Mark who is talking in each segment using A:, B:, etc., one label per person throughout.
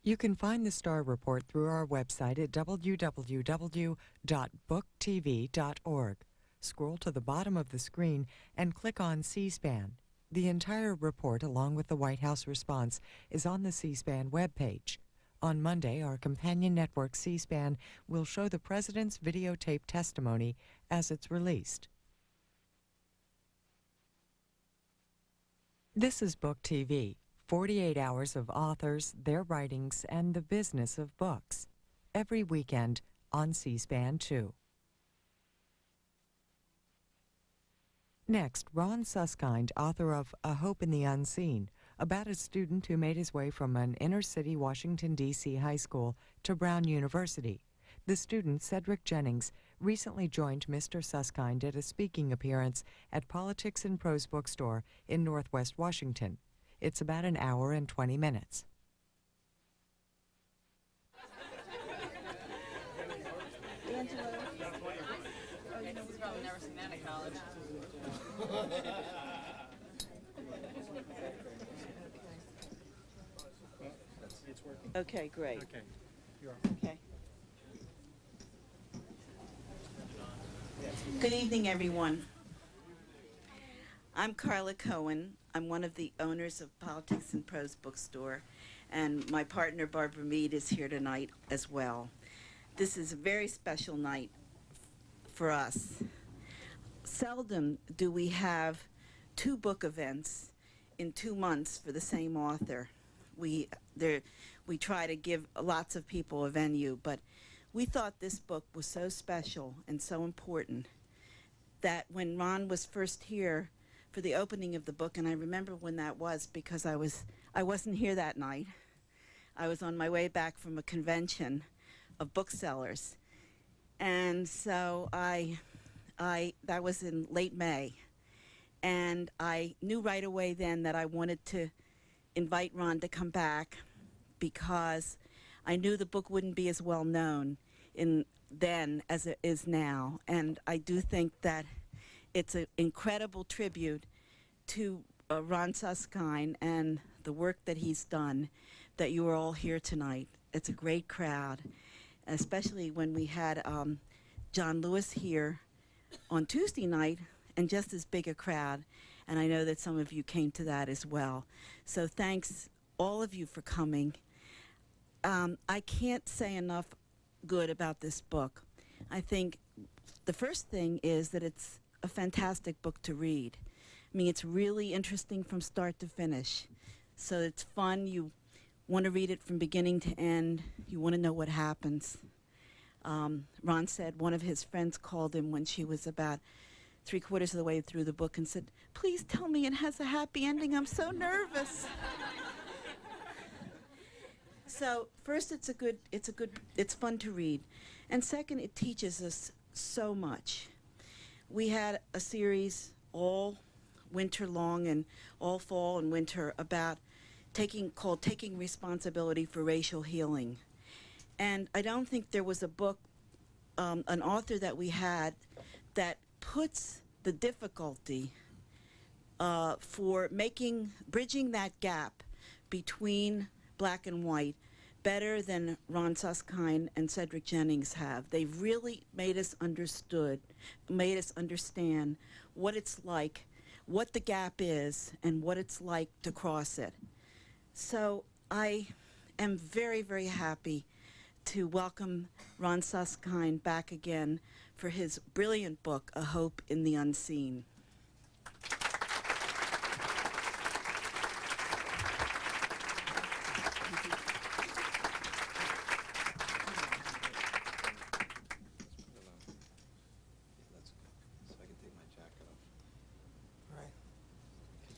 A: You can find the Star Report through our website at www.booktv.org. Scroll to the bottom of the screen and click on C-SPAN. The entire report, along with the White House response, is on the C-SPAN webpage. On Monday, our companion network C-SPAN will show the President's videotaped testimony as it's released. This is Book TV, 48 hours of authors, their writings, and the business of books. Every weekend on C-SPAN 2. Next, Ron Suskind, author of A Hope in the Unseen, about a student who made his way from an inner-city Washington, D.C. high school to Brown University. The student, Cedric Jennings, recently joined Mr. Suskind at a speaking appearance at Politics and Prose Bookstore in Northwest Washington. It's about an hour and 20 minutes.
B: Angela. Oh, you know, we've probably never seen that in college.
C: It's working.
B: Okay, great.
C: Okay. You are.
B: Okay. Good evening, everyone. I'm Carla Cohen. I'm one of the owners of Politics and Prose Bookstore, and my partner Barbara Mead is here tonight as well. This is a very special night for us. Seldom do we have two book events in 2 months for the same author. We try to give lots of people a venue, but we thought this book was so special and so important that when Ron was first here for the opening of the book, and I remember when that was because I wasn't here that night. I was on my way back from a convention of booksellers, and so that was in late May, and I knew right away then that I wanted to invite Ron to come back because I knew the book wouldn't be as well known then as it is now, and I do think that it's an incredible tribute to Ron Suskind and the work that he's done that you are all here tonight. It's a great crowd, especially when we had John Lewis here on Tuesday night and just as big a crowd, and I know that some of you came to that as well. So thanks all of you for coming. I can't say enough good about this book. I think the first thing is that it's a fantastic book to read. I mean, it's really interesting from start to finish. So it's fun. You want to read it from beginning to end. You want to know what happens. Ron said one of his friends called him when she was about 3/4 of the way through the book and said, "Please tell me it has a happy ending. I'm so nervous." So first, it's fun to read. And second, it teaches us so much. We had a series all winter long and all fall and winter about called Taking Responsibility for Racial Healing. And I don't think there was a book, an author that we had that puts the difficulty for bridging that gap between black and white better than Ron Suskind and Cedric Jennings have. They've really made us understand what it's like, what the gap is, and what it's like to cross it. So I am very, very happy to welcome Ron Suskind back again for his brilliant book, A Hope in the Unseen.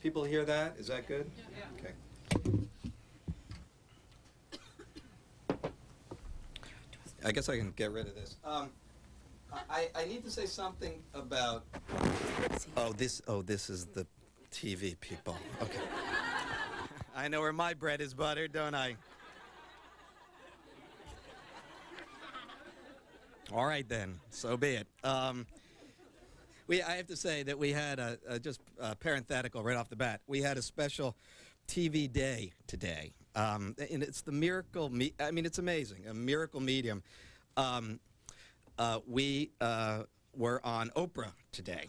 D: People hear that? Is that good? Yeah. Okay. I guess I can get rid of this. I need to say something about. This is the TV people. Okay. I know where my bread is buttered, don't I? All right then. So be it. I have to say that we had just parenthetical right off the bat. We had a special TV day today, And it's the miracle. I mean, it's amazing. A miracle medium. We were on Oprah today.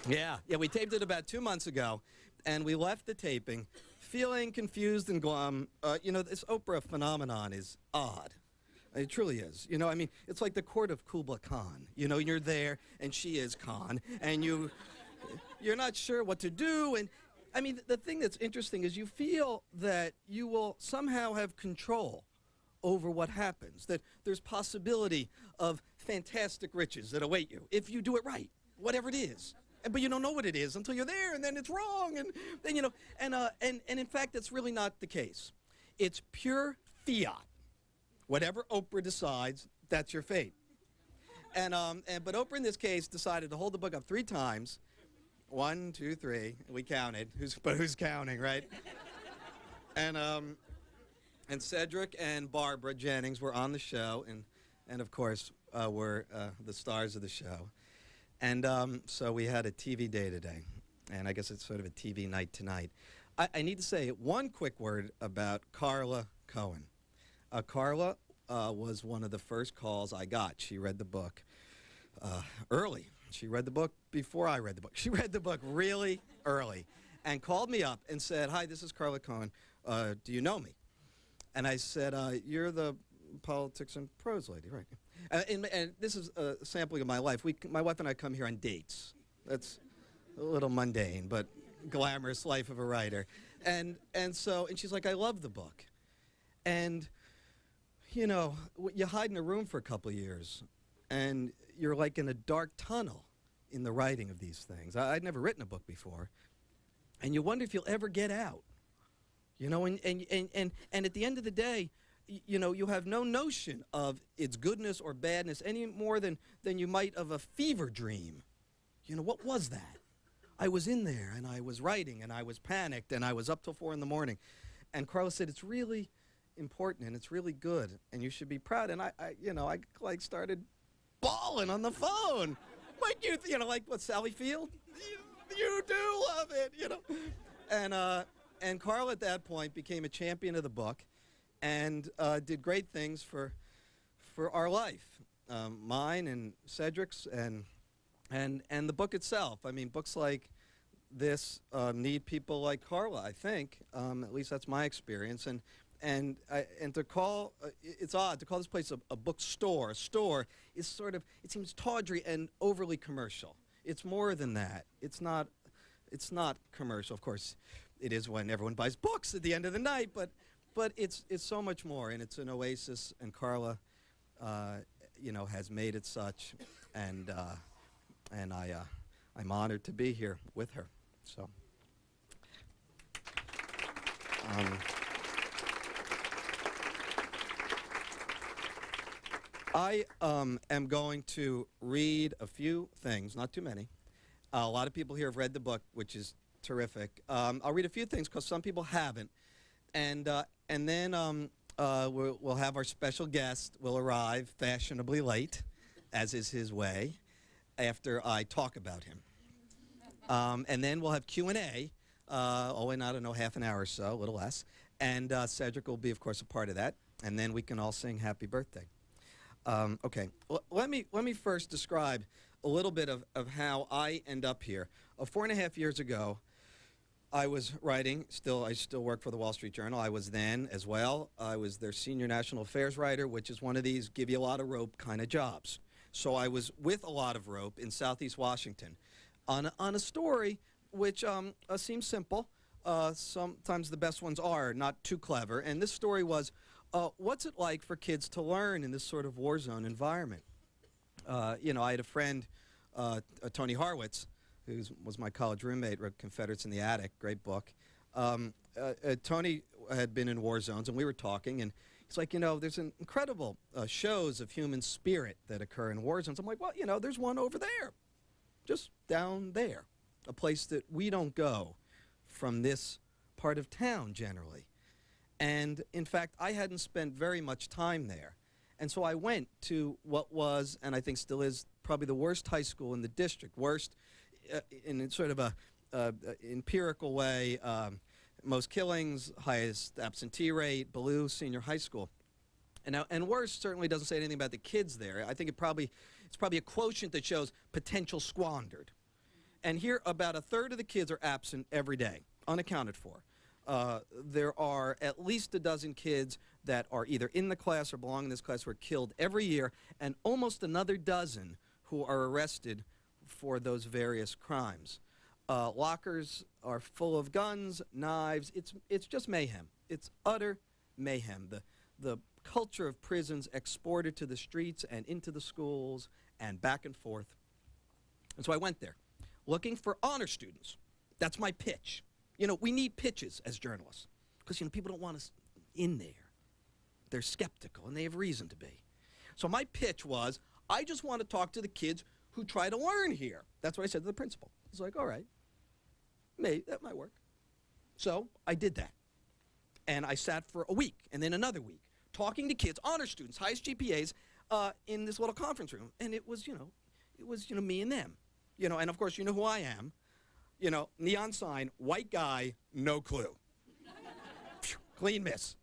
D: Yeah, we taped it about 2 months ago, and we left the taping feeling confused and glum. This Oprah phenomenon is odd. It truly is. I mean, it's like the court of Kubla Khan. You're there, and she is Khan, and you're not sure what to do. And I mean, the thing that's interesting is you feel that you will somehow have control over what happens, that there's possibility of fantastic riches that await you if you do it right, whatever it is. But you don't know what it is until you're there, and then it's wrong, and then and in fact, that's really not the case. It's pure fiat. Whatever Oprah decides, that's your fate. But Oprah in this case decided to hold the book up 3 times. 1, 2, 3. We counted. Who's counting, right? And Cedric and Barbara Jennings were on the show, and of course were the stars of the show. And so we had a TV day today, and I guess it's sort of a TV night tonight. I need to say one quick word about Carla Cohen. Carla was one of the first calls I got. She read the book early. She read the book before I read the book. She read the book really early and called me up and said, "Hi, this is Carla Cohen. Do you know me?" And I said, "You're the politics and prose lady, right?" And this is a sampling of my life. My wife and I come here on dates. That's a little mundane, but glamorous life of a writer. And she's like, "I love the book." And, you hide in a room for a couple of years, and you're like in a dark tunnel in the writing of these things. I'd never written a book before. And you wonder if you'll ever get out. And at the end of the day, you have no notion of its goodness or badness any more than you might of a fever dream. What was that? I was in there, and I was writing, and I was panicked, and I was up till 4 in the morning. And Carla said, "It's really important, and it's really good, and you should be proud." And I started bawling on the phone. Like, like what, Sally Field? You do love it, And Carla at that point became a champion of the book, and did great things for our life, mine and Cedric's, and the book itself. I mean, books like this need people like Carla, I think. At least that's my experience. And to call it's odd to call this place a bookstore. A store is sort of, it seems tawdry and overly commercial. It's more than that. It's not commercial. Of course, it is when everyone buys books at the end of the night, but it's so much more, and it's an oasis, and Carla has made it such, and I'm honored to be here with her. So I am going to read a few things, not too many. A lot of people here have read the book, which is terrific. I'll read a few things because some people haven't, and then we'll have our special guest will arrive fashionably late, as is his way, after I talk about him. And then we'll have Q&A, in, I don't know, half an hour or so, a little less. And Cedric will be, of course, a part of that. And then we can all sing happy birthday. Okay, let me first describe a little bit of how I end up here. 4.5 years ago, I was writing, I still work for the Wall Street Journal. I was then as well. I was their senior national affairs writer, which is one of these give you a lot of rope kind of jobs. So I was with a lot of rope in Southeast Washington on a story which seems simple. Sometimes the best ones are not too clever. And this story was, what's it like for kids to learn in this sort of war zone environment? I had a friend, Tony Horwitz, who was my college roommate, wrote Confederates in the Attic, great book. Tony had been in war zones, and we were talking, and he's like, there's an incredible shows of human spirit that occur in war zones. I'm like, well, there's one over there, just down there, a place that we don't go from this part of town generally. And in fact, I hadn't spent very much time there. And so I went to what was, and I think still is, probably the worst high school in the district, worst in sort of empirical way, most killings, highest absentee rate, Ballou Senior High School. And worse certainly doesn't say anything about the kids there. I think it's probably a quotient that shows potential squandered. And here, about a third of the kids are absent every day, unaccounted for. There are at least a dozen kids that are either in the class or belong in this class who are killed every year, and almost another dozen who are arrested for those various crimes. Lockers are full of guns, knives. It's just mayhem. It's utter mayhem. The culture of prisons exported to the streets and into the schools and back and forth. And so I went there, looking for honor students. That's my pitch. You know, we need pitches as journalists because, you know, people don't want us in there. They're skeptical, and they have reason to be. So my pitch was, I just want to talk to the kids who try to learn here. That's what I said to the principal. He's like, all right, maybe that might work. So I did that. And I sat for a week and then another week talking to kids, honor students, highest GPAs, in this little conference room. And it was, me and them. You know, and of course, you know who I am. You know, neon sign, white guy, no clue. Clean miss,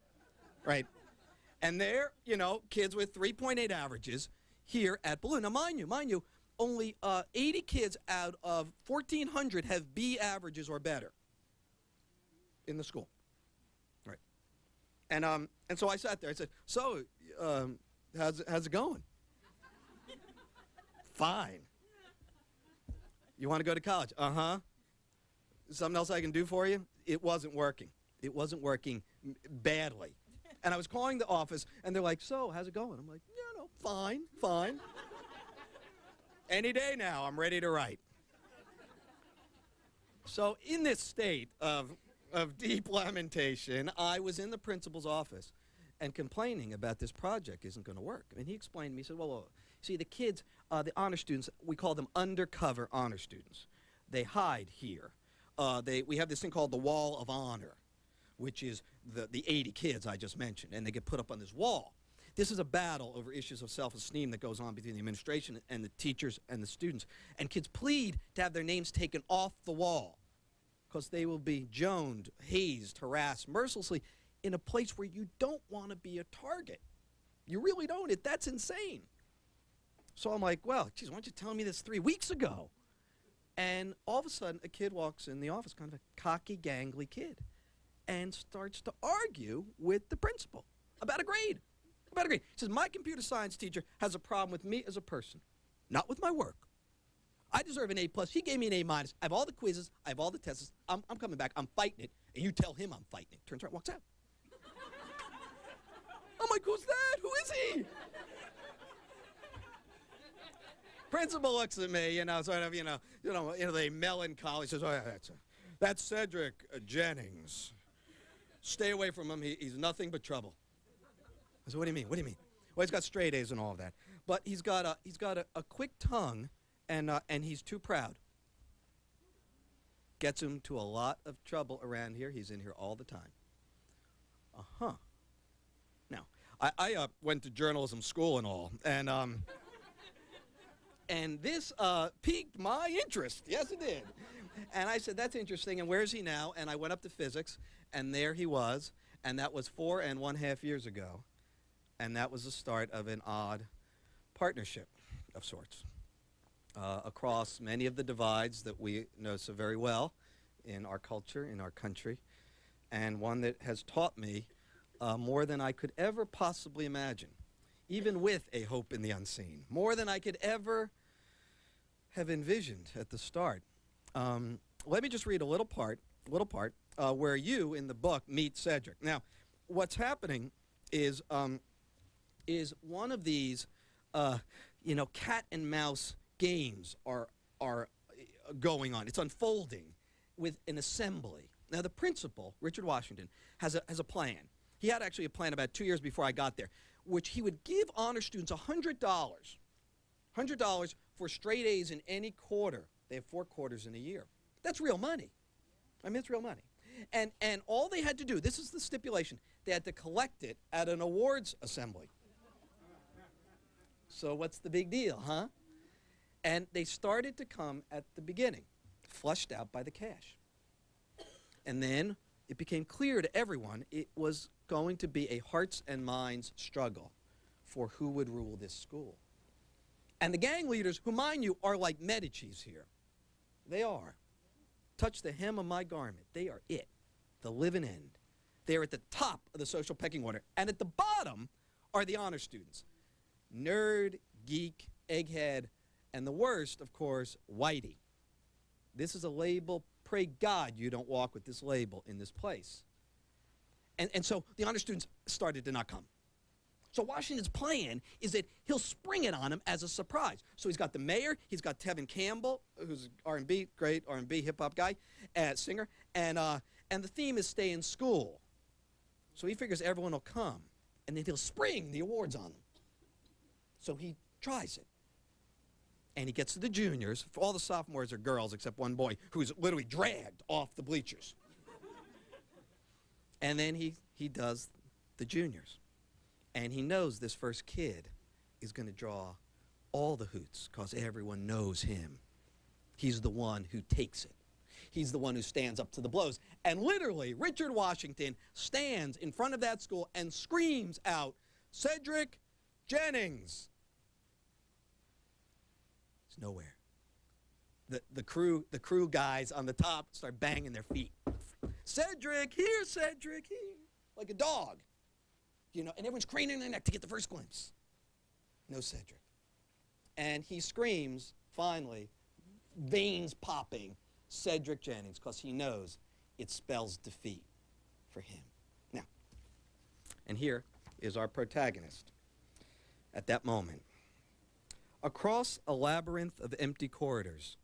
D: right? And there, you know, kids with 3.8 averages here at Ballou. Now, mind you, only 80 kids out of 1,400 have B averages or better in the school, right? And so I sat there. I said, so, how's it going? Fine. You want to go to college? Uh-huh. Something else I can do for you? It wasn't working. It wasn't working badly. And I was calling the office, and they're like, so, how's it going? I'm like, fine. Any day now, I'm ready to write. So in this state of deep lamentation, I was in the principal's office and complaining about this project isn't going to work. And he explained to me, he said, well, see, the kids, the honor students, we call them undercover honor students. They hide here. We have this thing called the Wall of Honor, which is the 80 kids I just mentioned, and they get put up on this wall. This is a battle over issues of self-esteem that goes on between the administration and the teachers and the students. And kids plead to have their names taken off the wall because they will be joned, hazed, harassed mercilessly in a place where you don't want to be a target. You really don't. That's insane. So I'm like, well, geez, why don't you tell me this 3 weeks ago? And all of a sudden, a kid walks in the office, kind of a cocky, gangly kid, and starts to argue with the principal about a grade. He says, my computer science teacher has a problem with me as a person, not with my work. I deserve an A+. He gave me an A-. I have all the quizzes. I have all the tests. I'm coming back. I'm fighting it. And you tell him I'm fighting it. Turns around, walks out. I'm like, who's that? Who is he? Principal looks at me, sort of, the melancholy. Says, oh, yeah, that's Cedric Jennings. Stay away from him. He's nothing but trouble. I said, what do you mean? Well, he's got straight A's and all of that, but he's got a quick tongue, and he's too proud. Gets him to a lot of trouble around here. He's in here all the time. Uh-huh. Now, I went to journalism school and all, and this piqued my interest. Yes, it did. And I said, that's interesting, and where is he now? And I went up to physics, and there he was, and that was 4.5 years ago. And that was the start of an odd partnership of sorts across many of the divides that we know so very well in our culture, in our country, and one that has taught me more than I could ever possibly imagine, even with a hope in the unseen, more than I could ever have envisioned at the start. Let me just read a little part where you, in the book, meet Cedric. Now, what's happening is one of these, cat and mouse games are going on. It's unfolding with an assembly. Now, the principal, Richard Washington, has a plan. He had actually a plan about 2 years before I got there, which he would give honor students $100 for straight A's in any quarter. They have 4 quarters in a year. That's real money. I mean, it's real money. And all they had to do, this is the stipulation, they had to collect it at an awards assembly. So what's the big deal, huh? And they started to come at the beginning. flushed out by the cash. And then it became clear to everyone it was going to be a hearts and minds struggle for who would rule this school. And the gang leaders, who, mind you, are like Medicis here. They are. Touch the hem of my garment. They are it, the living end. They are at the top of the social pecking order. And at the bottom are the honor students. Nerd, geek, egghead, and the worst, of course, whitey. This is a label. Pray God you don't walk with this label in this place. And so the honor students started to not come. So Washington's plan is that he'll spring it on him as a surprise. So he's got the mayor, he's got Tevin Campbell, who's an R&B, great R&B hip-hop guy, singer, and the theme is stay in school. So he figures everyone will come, and then he'll spring the awards on them. So he tries it. And he gets to the juniors. All the sophomores are girls except one boy who's literally dragged off the bleachers. And then he does the juniors. And he knows this first kid is going to draw all the hoots because everyone knows him. He's the one who takes it. He's the one who stands up to the blows. And literally, Richard Washington stands in front of that school and screams out, "Cedric Jennings!" It's nowhere. The crew guys on the top start banging their feet. "Cedric, here, Cedric, here." Like a dog. You know, and everyone's craning their neck to get the first glimpse. No Cedric. And he screams, finally, veins popping, "Cedric Jennings," because he knows it spells defeat for him. Now, and here is our protagonist at that moment. Across a labyrinth of empty corridors,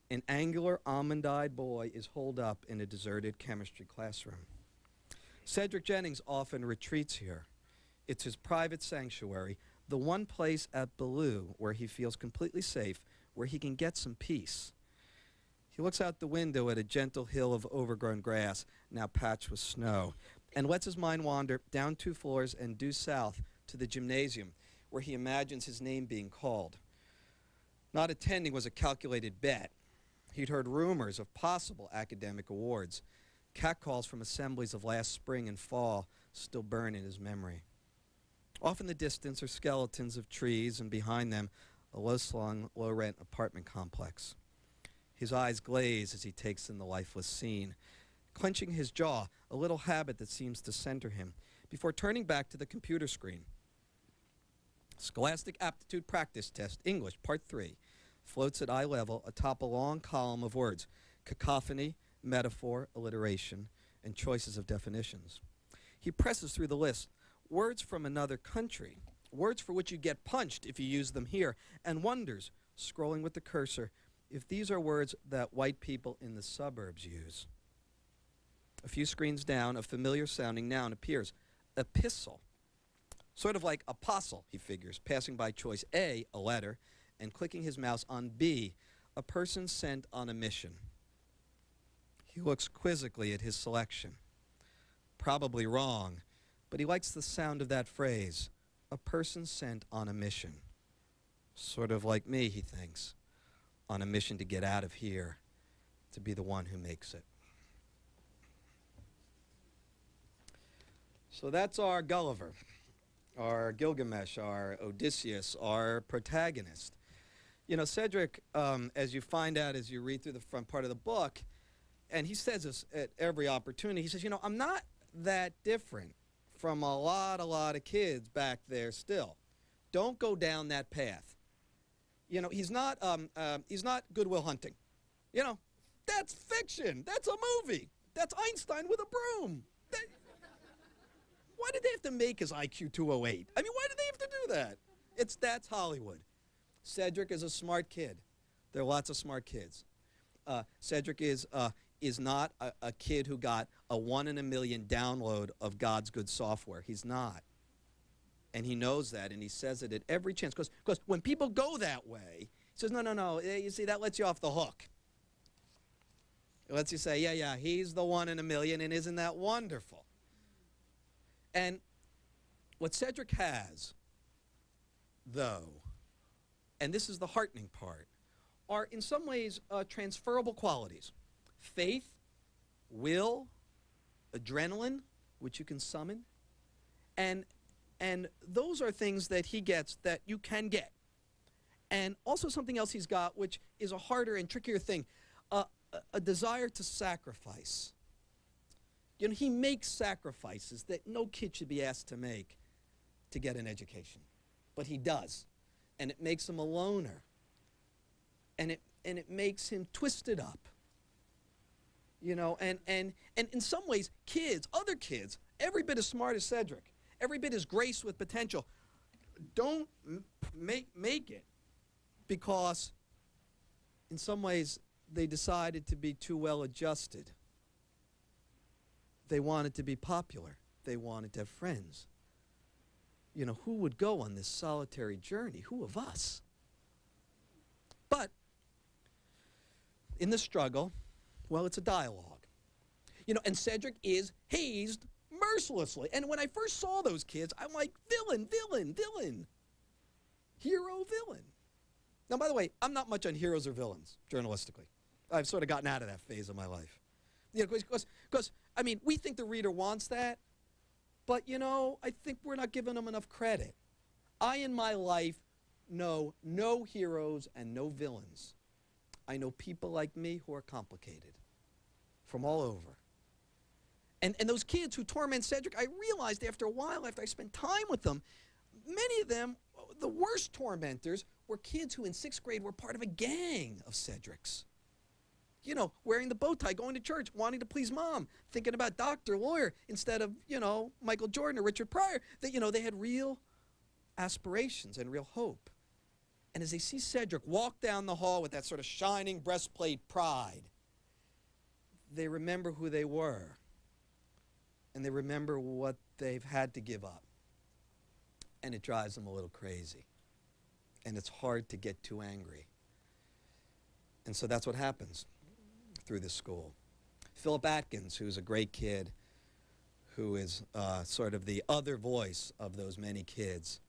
D: an angular, almond-eyed boy is holed up in a deserted chemistry classroom. Cedric Jennings often retreats here. It's his private sanctuary, the one place at Ballou where he feels completely safe, where he can get some peace. He looks out the window at a gentle hill of overgrown grass, now patched with snow, and lets his mind wander down 2 floors and due south to the gymnasium, where he imagines his name being called. Not attending was a calculated bet. He'd heard rumors of possible academic awards. Catcalls from assemblies of last spring and fall still burn in his memory. Off in the distance are skeletons of trees, and behind them, a low-slung, low-rent apartment complex. His eyes glaze as he takes in the lifeless scene, clenching his jaw, a little habit that seems to center him, before turning back to the computer screen. Scholastic Aptitude Practice Test, English, Part 3, floats at eye level atop a long column of words, cacophony, metaphor, alliteration, and choices of definitions. He presses through the list, words from another country, words for which you get punched if you use them here, and wonders, scrolling with the cursor, if these are words that white people in the suburbs use. A few screens down, a familiar-sounding noun appears, epistle. Sort of like apostle, he figures, passing by choice A, a letter, and clicking his mouse on B, a person sent on a mission. He looks quizzically at his selection. Probably wrong, but he likes the sound of that phrase, a person sent on a mission. Sort of like me, he thinks, on a mission to get out of here, to be the one who makes it. So that's our Gulliver, our Gilgamesh, our Odysseus, our protagonist. You know, Cedric, as you find out as you read through the front part of the book, and he says this at every opportunity, he says, you know, I'm not that different from a lot of kids back there still. Don't go down that path. You know, he's not Good Will Hunting. You know, that's fiction. That's a movie. That's Einstein with a broom. Why did they have to make his IQ 208? I mean, why did they have to do that? That's Hollywood. Cedric is a smart kid. There are lots of smart kids. Cedric is not a kid who got a 1 in a million download of God's good software. He's not. And he knows that, and he says it at every chance. Because when people go that way, he says, no, you see, that lets you off the hook. It lets you say, yeah, he's the 1 in a million, and isn't that wonderful? And what Cedric has, though, and this is the heartening part,
E: are in some ways transferable qualities. Faith, will, adrenaline, which you can summon, and those are things that he gets that you can get. And also something else he's got, which is a harder and trickier thing, a desire to sacrifice. You know, he makes sacrifices that no kid should be asked to make to get an education. But he does. And it makes him a loner. And it makes him twisted up. You know, and in some ways, kids, other kids, every bit as smart as Cedric, every bit as graced with potential, don't make it because in some ways they decided to be too well adjusted. They wanted to be popular. They wanted to have friends. You know, who would go on this solitary journey? Who of us? But in the struggle, well, it's a dialogue. You know, and Cedric is hazed mercilessly. And when I first saw those kids, I'm like, villain, villain, villain. Hero, villain. Now, by the way, I'm not much on heroes or villains, journalistically. I've sort of gotten out of that phase of my life. You know, because, I mean, we think the reader wants that, but, you know, I think we're not giving them enough credit. I, in my life, know no heroes and no villains. I know people like me who are complicated from all over. And those kids who torment Cedric, I realized after a while, after I spent time with them, many of them, the worst tormentors, were kids who in 6th grade were part of a gang of Cedrics. You know, wearing the bow tie, going to church, wanting to please mom, thinking about doctor, lawyer, instead of, you know, Michael Jordan or Richard Pryor. That, you know, they had real aspirations and real hope. And as they see Cedric walk down the hall with that sort of shining breastplate pride, they remember who they were. And they remember what they've had to give up. And it drives them a little crazy. And it's hard to get too angry. And so that's what happens through this school. Philip Atkins, who's a great kid, who is sort of the other voice of those many kids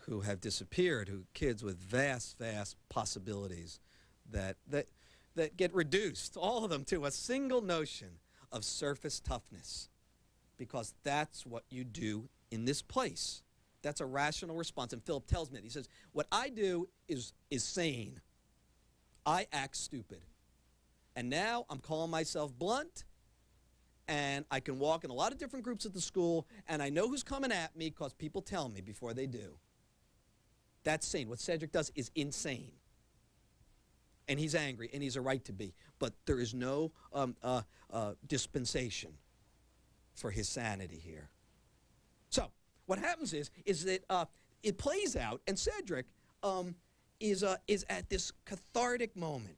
E: who have disappeared, kids with vast, vast possibilities that get reduced, all of them, to a single notion of surface toughness. Because that's what you do in this place. That's a rational response. And Philip tells me that. He says, what I do is sane. I act stupid. And now I'm calling myself blunt, and I can walk in a lot of different groups at the school, and I know who's coming at me because people tell me before they do. That's sane. What Cedric does is insane. And he's angry, and he's a right to be. But there is no dispensation for his sanity here. So what happens is that it plays out, and Cedric is at this cathartic moment.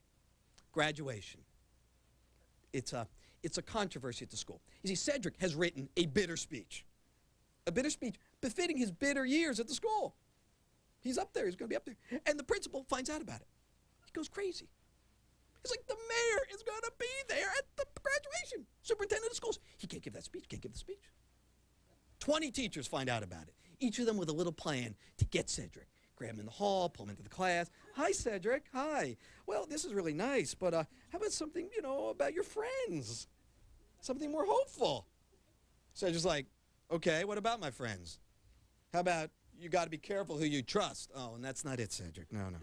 E: Graduation. It's a controversy at the school. You see, Cedric has written a bitter speech befitting his bitter years at the school. He's up there. He's going to be up there. And the principal finds out about it. He goes crazy. He's like, the mayor is going to be there at the graduation. Superintendent of schools. He can't give that speech. Can't give the speech. 20 teachers find out about it. Each of them with a little plan to get Cedric. Grab him in the hall, pull him into the class. Hi, Cedric. Hi. Well, this is really nice, but how about something, you know, about your friends? Something more hopeful. Cedric's like, okay, what about my friends? How about you got to be careful who you trust? Oh, and that's not it, Cedric. No, no.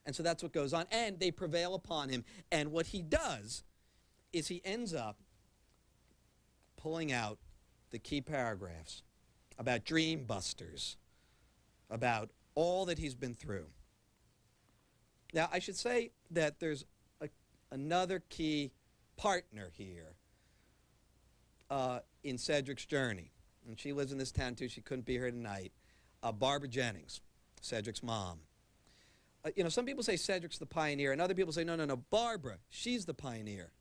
E: And so that's what goes on. And they prevail upon him. And what he does is he ends up pulling out the key paragraphs about dream busters, about all that he's been through. Now, I should say that there's another key partner here in Cedric's journey. And she lives in this town, too. She couldn't be here tonight. Barbara Jennings, Cedric's mom. You know, some people say Cedric's the pioneer, and other people say, no, no, no, Barbara, she's the pioneer.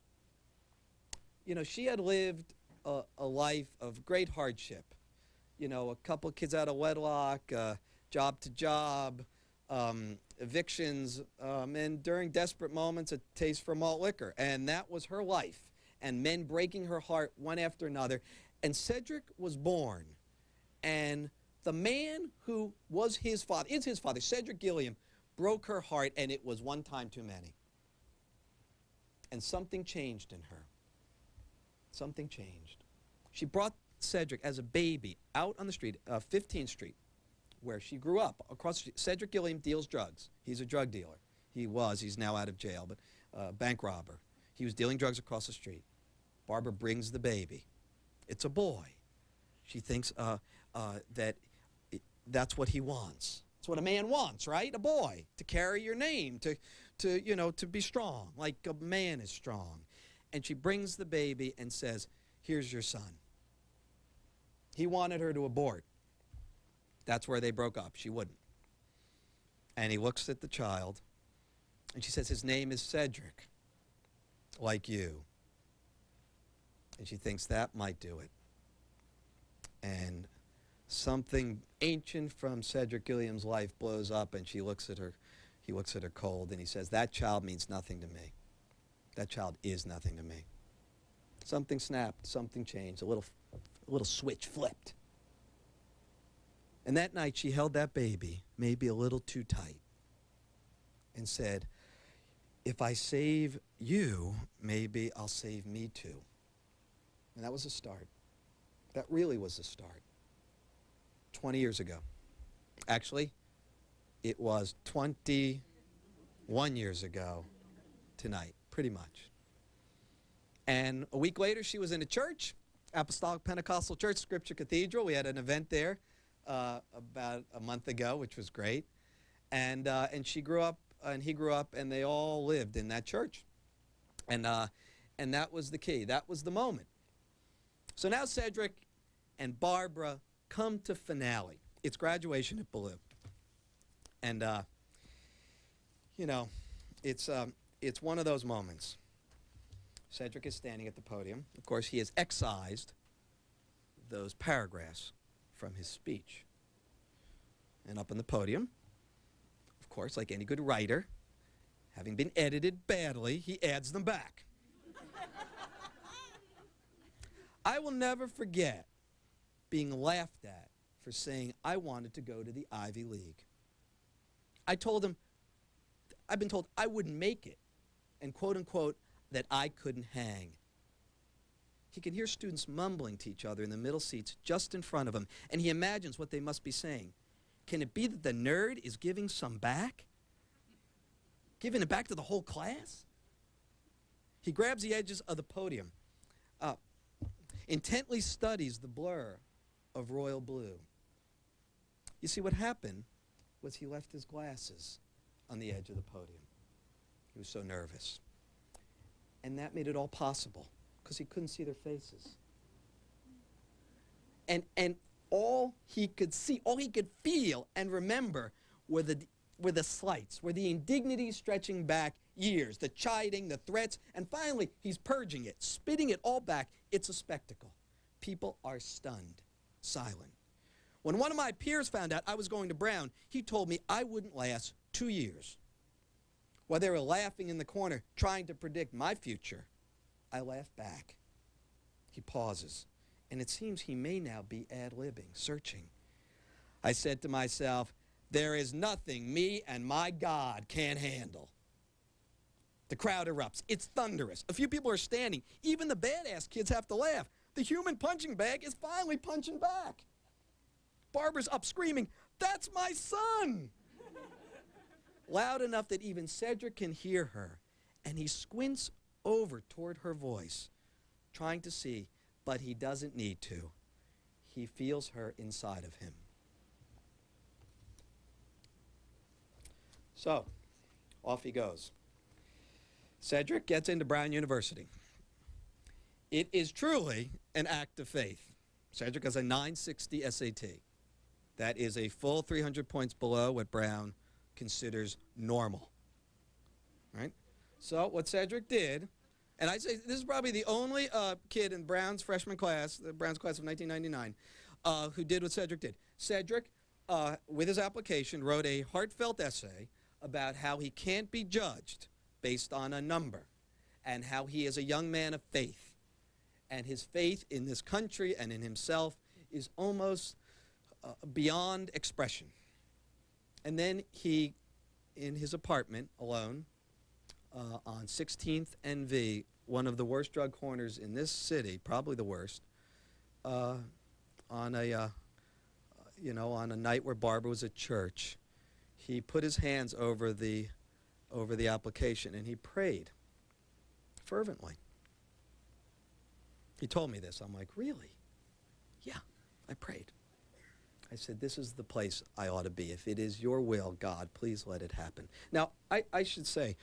E: You know, she had lived a life of great hardship. You know, a couple of kids out of wedlock, job to job, evictions, and during desperate moments, a taste for malt liquor. And that was her life. And men breaking her heart one after another. And Cedric was born. And the man who was his father, is his father, Cedric Gilliam, broke her heart, and it was one time too many. And something changed in her. Something changed. She brought Cedric as a baby out on the street, 15th Street, where she grew up. Across the street. Cedric Gilliam deals drugs. He's a drug dealer. He's now out of jail, but bank robber. He was dealing drugs across the street. Barbara brings the baby. It's a boy. She thinks that's what he wants. It's what a man wants, right? A boy, to carry your name, to be strong, like a man is strong. And she brings the baby and says, here's your son. He wanted her to abort. That's where they broke up. She wouldn't. And he looks at the child, and she says, his name is Cedric, like you. And she thinks that might do it. And something ancient from Cedric Gilliam's life blows up, and she looks at her. He looks at her cold, and he says, that child means nothing to me. That child is nothing to me. Something snapped, something changed, a little switch flipped. And that night she held that baby, maybe a little too tight, and said, if I save you, maybe I'll save me too. And that was a start. That really was a start. 20 years ago. Actually, it was 21 years ago tonight, pretty much. And a week later, she was in a church, Apostolic Pentecostal Church, Scripture Cathedral. We had an event there about a month ago, which was great. And she grew up, and he grew up, and they all lived in that church. And that was the key. That was the moment. So now Cedric and Barbara come to finale. It's graduation at Ballou. And, it's one of those moments. Cedric is standing at the podium. Of course, he has excised those paragraphs from his speech. And up on the podium, of course, like any good writer, having been edited badly, he adds them back. I will never forget being laughed at for saying I wanted to go to the Ivy League. I told him, I've been told I wouldn't make it, and quote unquote, that I couldn't hang. He can hear students mumbling to each other in the middle seats just in front of him, and he imagines what they must be saying. Can it be that the nerd is giving some back? Giving it back to the whole class? He grabs the edges of the podium, intently studies the blur of royal blue. You see, what happened was he left his glasses on the edge of the podium. He was so nervous. And that made it all possible, because he couldn't see their faces. And all he could see, all he could feel and remember were the slights, were the indignities stretching back years, the chiding, the threats, and finally he's purging it, spitting it all back. It's a spectacle. People are stunned, silent. When one of my peers found out I was going to Brown, he told me I wouldn't last 2 years. While they were laughing in the corner, trying to predict my future, I laughed back. He pauses, and it seems he may now be ad-libbing, searching. I said to myself, there is nothing me and my God can't handle. The crowd erupts. It's thunderous. A few people are standing. Even the badass kids have to laugh. The human punching bag is finally punching back. Barbara's up screaming, that's my son! Loud enough that even Cedric can hear her, and he squints over toward her voice, trying to see, but he doesn't need to. He feels her inside of him. So, off he goes. Cedric gets into Brown University. It is truly an act of faith. Cedric has a 960 SAT. That is a full 300 points below what Brown considers normal. Right? So what Cedric did, and I'd say this is probably the only kid in Brown's freshman class, the Brown's class of 1999, who did what Cedric did. Cedric, with his application, wrote a heartfelt essay about how he can't be judged based on a number, and how he is a young man of faith. And his faith in this country and in himself is almost beyond expression. And then he in his apartment alone on 16th and V, one of the worst drug corners in this city, probably the worst, on a night where Barbara was at church. He put his hands over the application and he prayed fervently. He told me this. I'm like, really? Yeah, I prayed. I said, this is the place I ought to be. If it is your will, God, please let it happen. Now, I should say,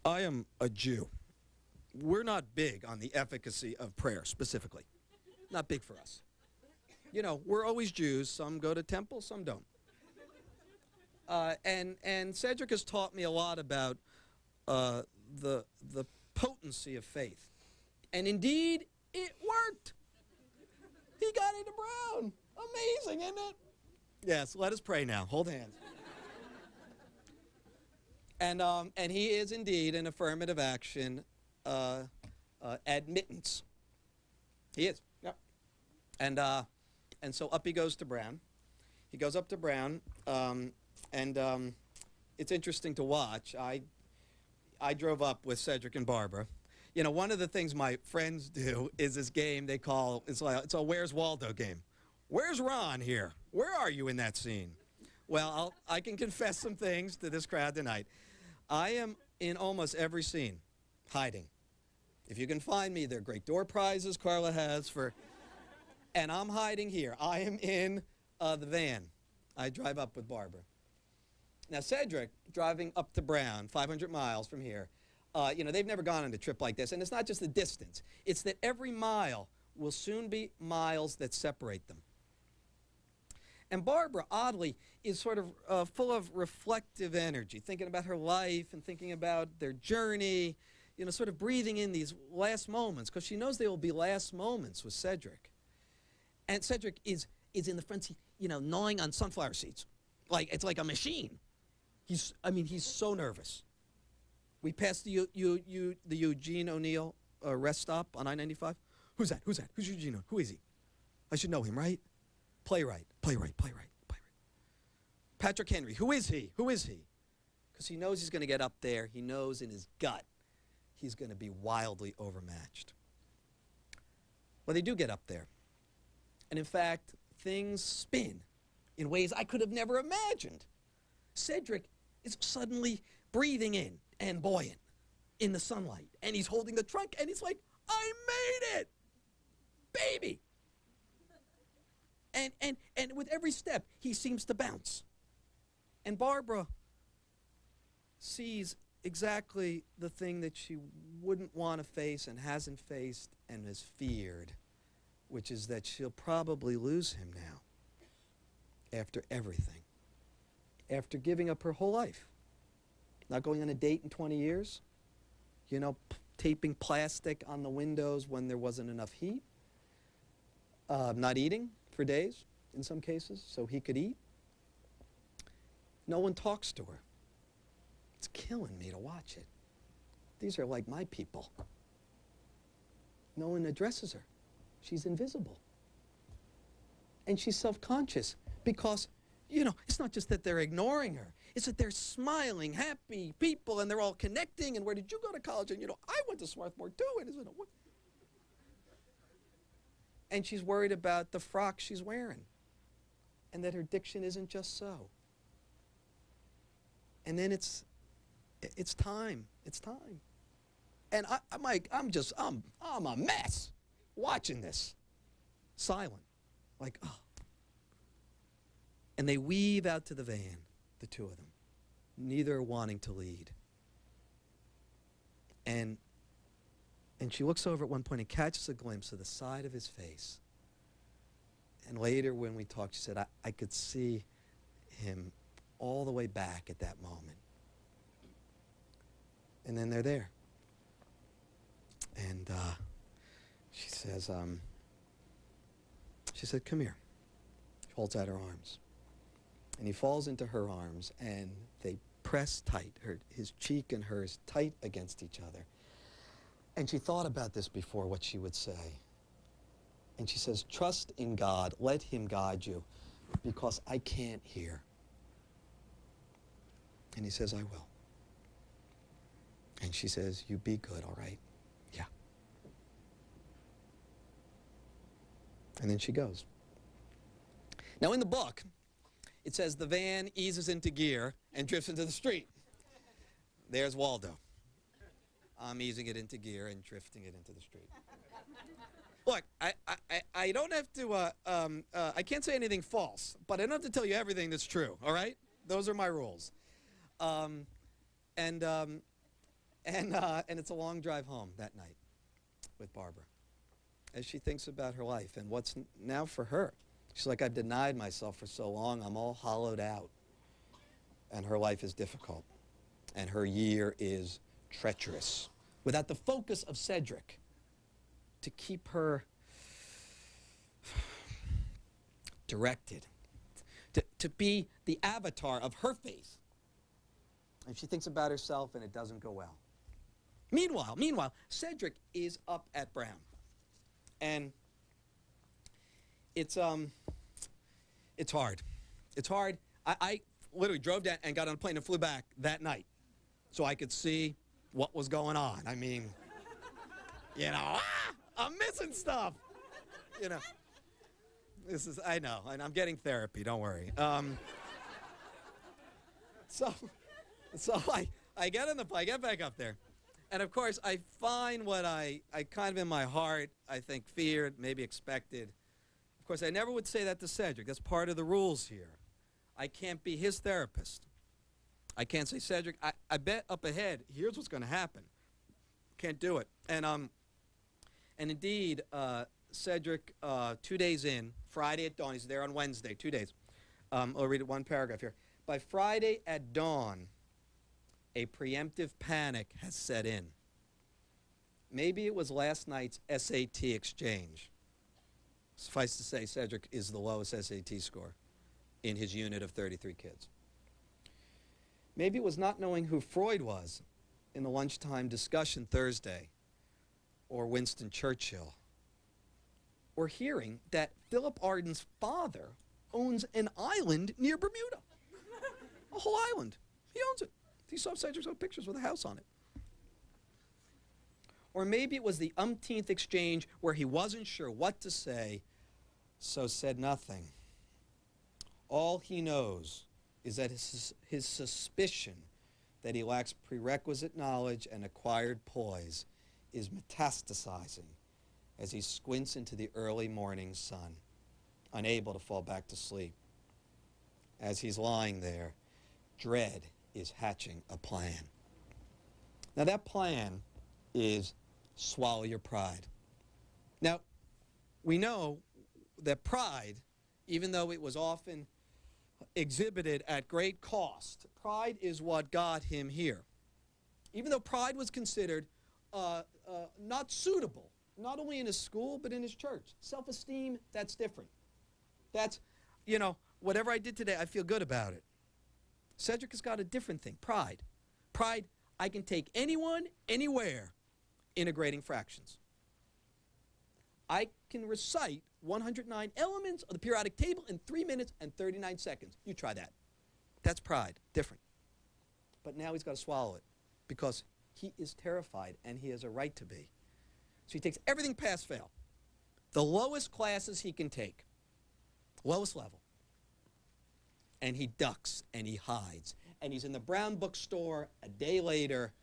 E: I am a Jew. We're not big on the efficacy of prayer, specifically. Not big for us. You know, we're always Jews. Some go to temple, some don't. And Cedric has taught me a lot about the potency of faith. And indeed, it worked. He got into Brown. Amazing, isn't it? Yes, let us pray now. Hold hands. And he is indeed an affirmative action admittance. He is. Yep. And so up he goes to Brown. He goes up to Brown, and it's interesting to watch. I drove up with Cedric and Barbara. You know, one of the things my friends do is this game they call, it's a Where's Waldo game. Where's Ron here? Where are you in that scene? Well, I can confess some things to this crowd tonight. I am in almost every scene, hiding. If you can find me, they're great door prizes Carla has for, and I'm hiding here. I am in the van. I drive up with Barbara. Now, Cedric, driving up to Brown, 500 miles from here, you know, they've never gone on a trip like this, and it's not just the distance. It's that every mile will soon be miles that separate them. And Barbara, oddly, is sort of full of reflective energy, thinking about her life and thinking about their journey, you know, sort of breathing in these last moments, because she knows they will be last moments with Cedric. And Cedric is in the front seat, you know, gnawing on sunflower seeds. Like, it's like a machine. He's so nervous. We passed the Eugene O'Neill rest stop on I-95. Who's that? Who's Eugene? Who is he? I should know him, right? Playwright. Patrick Henry. Who is he? Because he knows he's going to get up there. He knows in his gut he's going to be wildly overmatched. Well, they do get up there. And in fact, things spin in ways I could have never imagined. Cedric is suddenly breathing in and buoyant in the sunlight. And he's holding the trunk, and he's like, I made it! Baby! And with every step, he seems to bounce. And Barbara sees exactly the thing that she wouldn't want to face and hasn't faced and has feared, which is that she'll probably lose him now after everything, after giving up her whole life, not going on a date in 20 years, you know, taping plastic on the windows when there wasn't enough heat, not eating for days in some cases so he could eat. No one talks to her. It's killing me to watch it. These are like my people. No one addresses her. She's invisible. And she's self-conscious because, you know, it's not just that they're ignoring her. It's that they're smiling, happy people, and they're all connecting. And where did you go to college? And, you know, I went to Swarthmore too. And she's worried about the frock she's wearing and that her diction isn't just so. And then it's time. It's time. And I'm a mess watching this. Silent. Like, oh. And they weave out to the van, the two of them, neither wanting to lead. And she looks over at one point and catches a glimpse of the side of his face. And later when we talked, she said, I could see him all the way back at that moment. And then they're there. And she says, come here. She holds out her arms. And he falls into her arms, and they press tight, his cheek and hers tight against each other. And she thought about this before, what she would say. And she says, trust in God, let him guide you, because I can't hear.
D: And he says, I will. And she says, you be good, all right? Yeah. And then she goes. Now in the book, it says the van eases into gear and drifts into the street. There's Waldo. I'm easing it into gear and drifting it into the street. Look, I don't have to, I can't say anything false, but I don't have to tell you everything that's true, all right? Those are my rules. And it's a long drive home that night with Barbara as she thinks about her life and what's now for her. She's like, I've denied myself for so long, I'm all hollowed out. And her life is difficult. And her year is treacherous. Without the focus of Cedric to keep her directed, to be the avatar of her faith. And she thinks about herself and it doesn't go well. Meanwhile, Cedric is up at Brown. And it's hard. It's hard. I literally drove down and got on a plane and flew back that night so I could see what was going on. I mean, you know, I'm missing stuff. You know, I know, and I'm getting therapy, don't worry. So I get on the plane, I get back up there. And of course, I find what I kind of in my heart, I think feared, maybe expected. Of course, I never would say that to Cedric. That's part of the rules here. I can't be his therapist. I can't say, Cedric, I bet up ahead, here's what's going to happen. Can't do it. And indeed, Cedric, 2 days in, Friday at dawn, he's there on Wednesday, 2 days. I'll read it one paragraph here. By Friday at dawn, a preemptive panic has set in. Maybe it was last night's SAT exchange. Suffice to say, Cedric is the lowest SAT score in his unit of 33 kids. Maybe it was not knowing who Freud was in the lunchtime discussion Thursday, or Winston Churchill, or hearing that Philip Arden's father owns an island near Bermuda. A whole island. He owns it. He saw Cedric's own pictures with a house on it. Or maybe it was the umpteenth exchange where he wasn't sure what to say, so said nothing. All he knows is that his suspicion that he lacks prerequisite knowledge and acquired poise is metastasizing as he squints into the early morning sun, unable to fall back to sleep. As he's lying there, dread is hatching a plan. Now that plan is swallow your pride. Now, we know that pride, even though it was often exhibited at great cost, pride is what got him here. Even though pride was considered not suitable, not only in his school, but in his church. Self-esteem, that's different. That's, you know, whatever I did today, I feel good about it. Cedric has got a different thing, pride. Pride, I can take anyone, anywhere, integrating fractions. I can recite 109 elements of the periodic table in 3 minutes and 39 seconds. You try that. That's pride, different. But now he's got to swallow it because he is terrified and he has a right to be. So he takes everything pass-fail. The lowest classes he can take, lowest level. And he ducks and he hides. And he's in the Brown bookstore a day later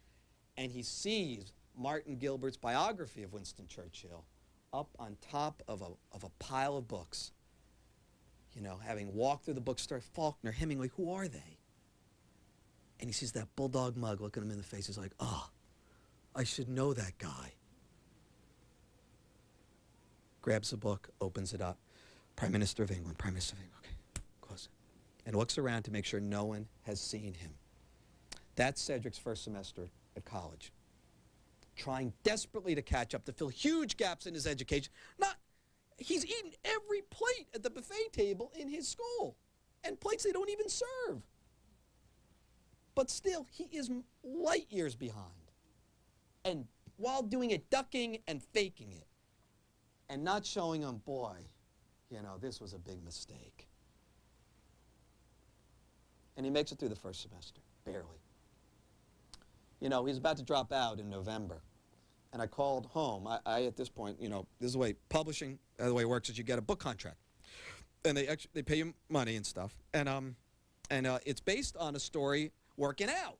D: and he sees Martin Gilbert's biography of Winston Churchill up on top of a pile of books. You know, having walked through the bookstore, Faulkner, Hemingway, who are they? And he sees that bulldog mug looking him in the face. He's like, oh, I should know that guy. Grabs the book, opens it up. Prime Minister of England, Prime Minister of England. Okay, close it. And looks around to make sure no one has seen him. That's Cedric's first semester at college. Trying desperately to catch up, to fill huge gaps in his education. He's eaten every plate at the buffet table in his school, and plates they don't even serve. But still, he is light years behind. And while doing it, ducking and faking it, and not showing him, boy, you know, this was a big mistake. And he makes it through the first semester.
E: barely. You know, he's about to drop out in November. And I called home. I at this point, you know, this is the way publishing, the way it works is you get a book contract. And they pay you money and stuff. And it's based on a story working out.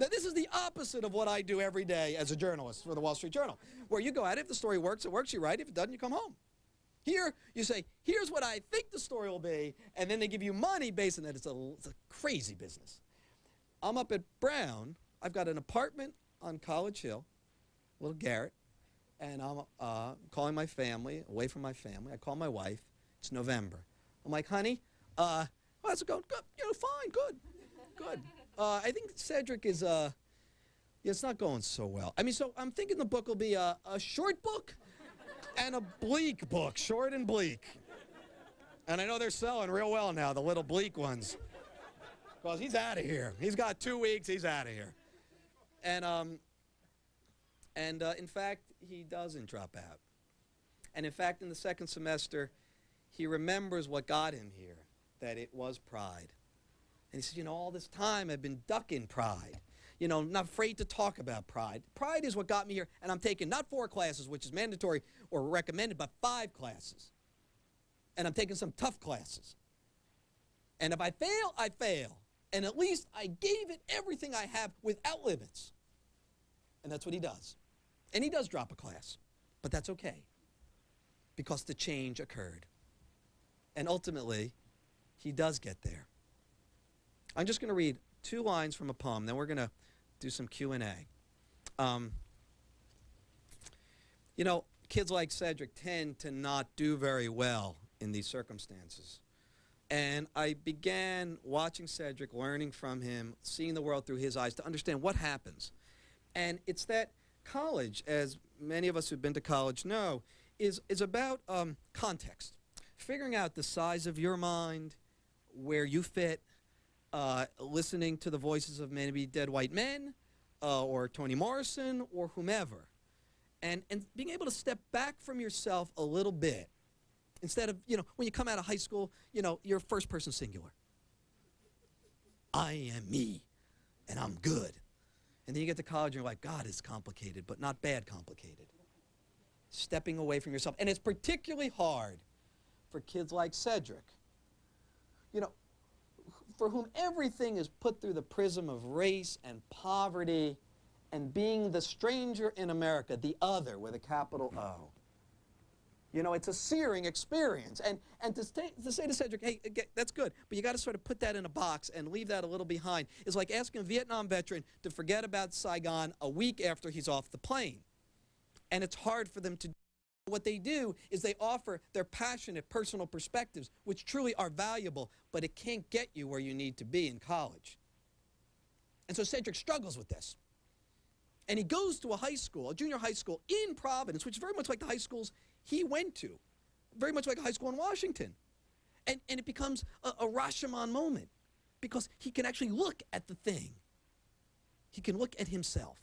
E: Now, this is the opposite of what I do every day as a journalist for the Wall Street Journal, where you go at it. If the story works, it works. You write it. If it doesn't, you come home. Here, you say, here's what I think the story will be, and then they give you money based on that. It's a crazy business. I'm up at Brown. I've got an apartment on College Hill, little garret, and I'm calling my family, away from my family. I call my wife. It's November. I'm like, honey, how's it going? Good. You know, fine, good, good. I think Cedric is, yeah, it's not going so well. I mean, so I'm thinking the book will be a short book and a bleak book, short and bleak. And I know they're selling real well now, the little bleak ones. Because he's out of here. He's got 2 weeks, he's out of here. And in fact, he doesn't drop out. And in fact, in the second semester, he remembers what got him here, that it was pride. And he said, you know, all this time I've been ducking pride. You know, not afraid to talk about pride. Pride is what got me here, and I'm taking not 4 classes, which is mandatory or recommended, but 5 classes. And I'm taking some tough classes. And if I fail, I fail. And at least I gave it everything I have without limits. And that's what he does. And he does drop a class, but that's okay, because the change occurred. And ultimately, he does get there. I'm just going to read 2 lines from a poem, then we're going to do some Q&A. You know, kids like Cedric tend to not do very well in these circumstances. And I began watching Cedric, learning from him, seeing the world through his eyes to understand what happens. And it's that college, as many of us who've been to college know, is about context. Figuring out the size of your mind, where you fit, listening to the voices of maybe dead white men, or Toni Morrison, or whomever. And being able to step back from yourself a little bit. Instead of, you know, when you come out of high school, you know, you're first person singular. I am me, and I'm good. And then you get to college and you're like, God, it's complicated, but not bad complicated. Stepping away from yourself. And it's particularly hard for kids like Cedric, you know, for whom everything is put through the prism of race and poverty and being the stranger in America, the other with a capital O. You know, it's a searing experience. And to say to Cedric, hey, that's good, but you got to sort of put that in a box and leave that a little behind, is like asking a Vietnam veteran to forget about Saigon a week after he's off the plane. And it's hard for them to do. What they do is they offer their passionate personal perspectives, which truly are valuable, but it can't get you where you need to be in college. And so Cedric struggles with this. And he goes to a high school, a junior high school in Providence, which is very much like the high schools he went to, very much like a high school in Washington. And it becomes a Rashomon moment, because he can actually look at the thing. He can look at himself.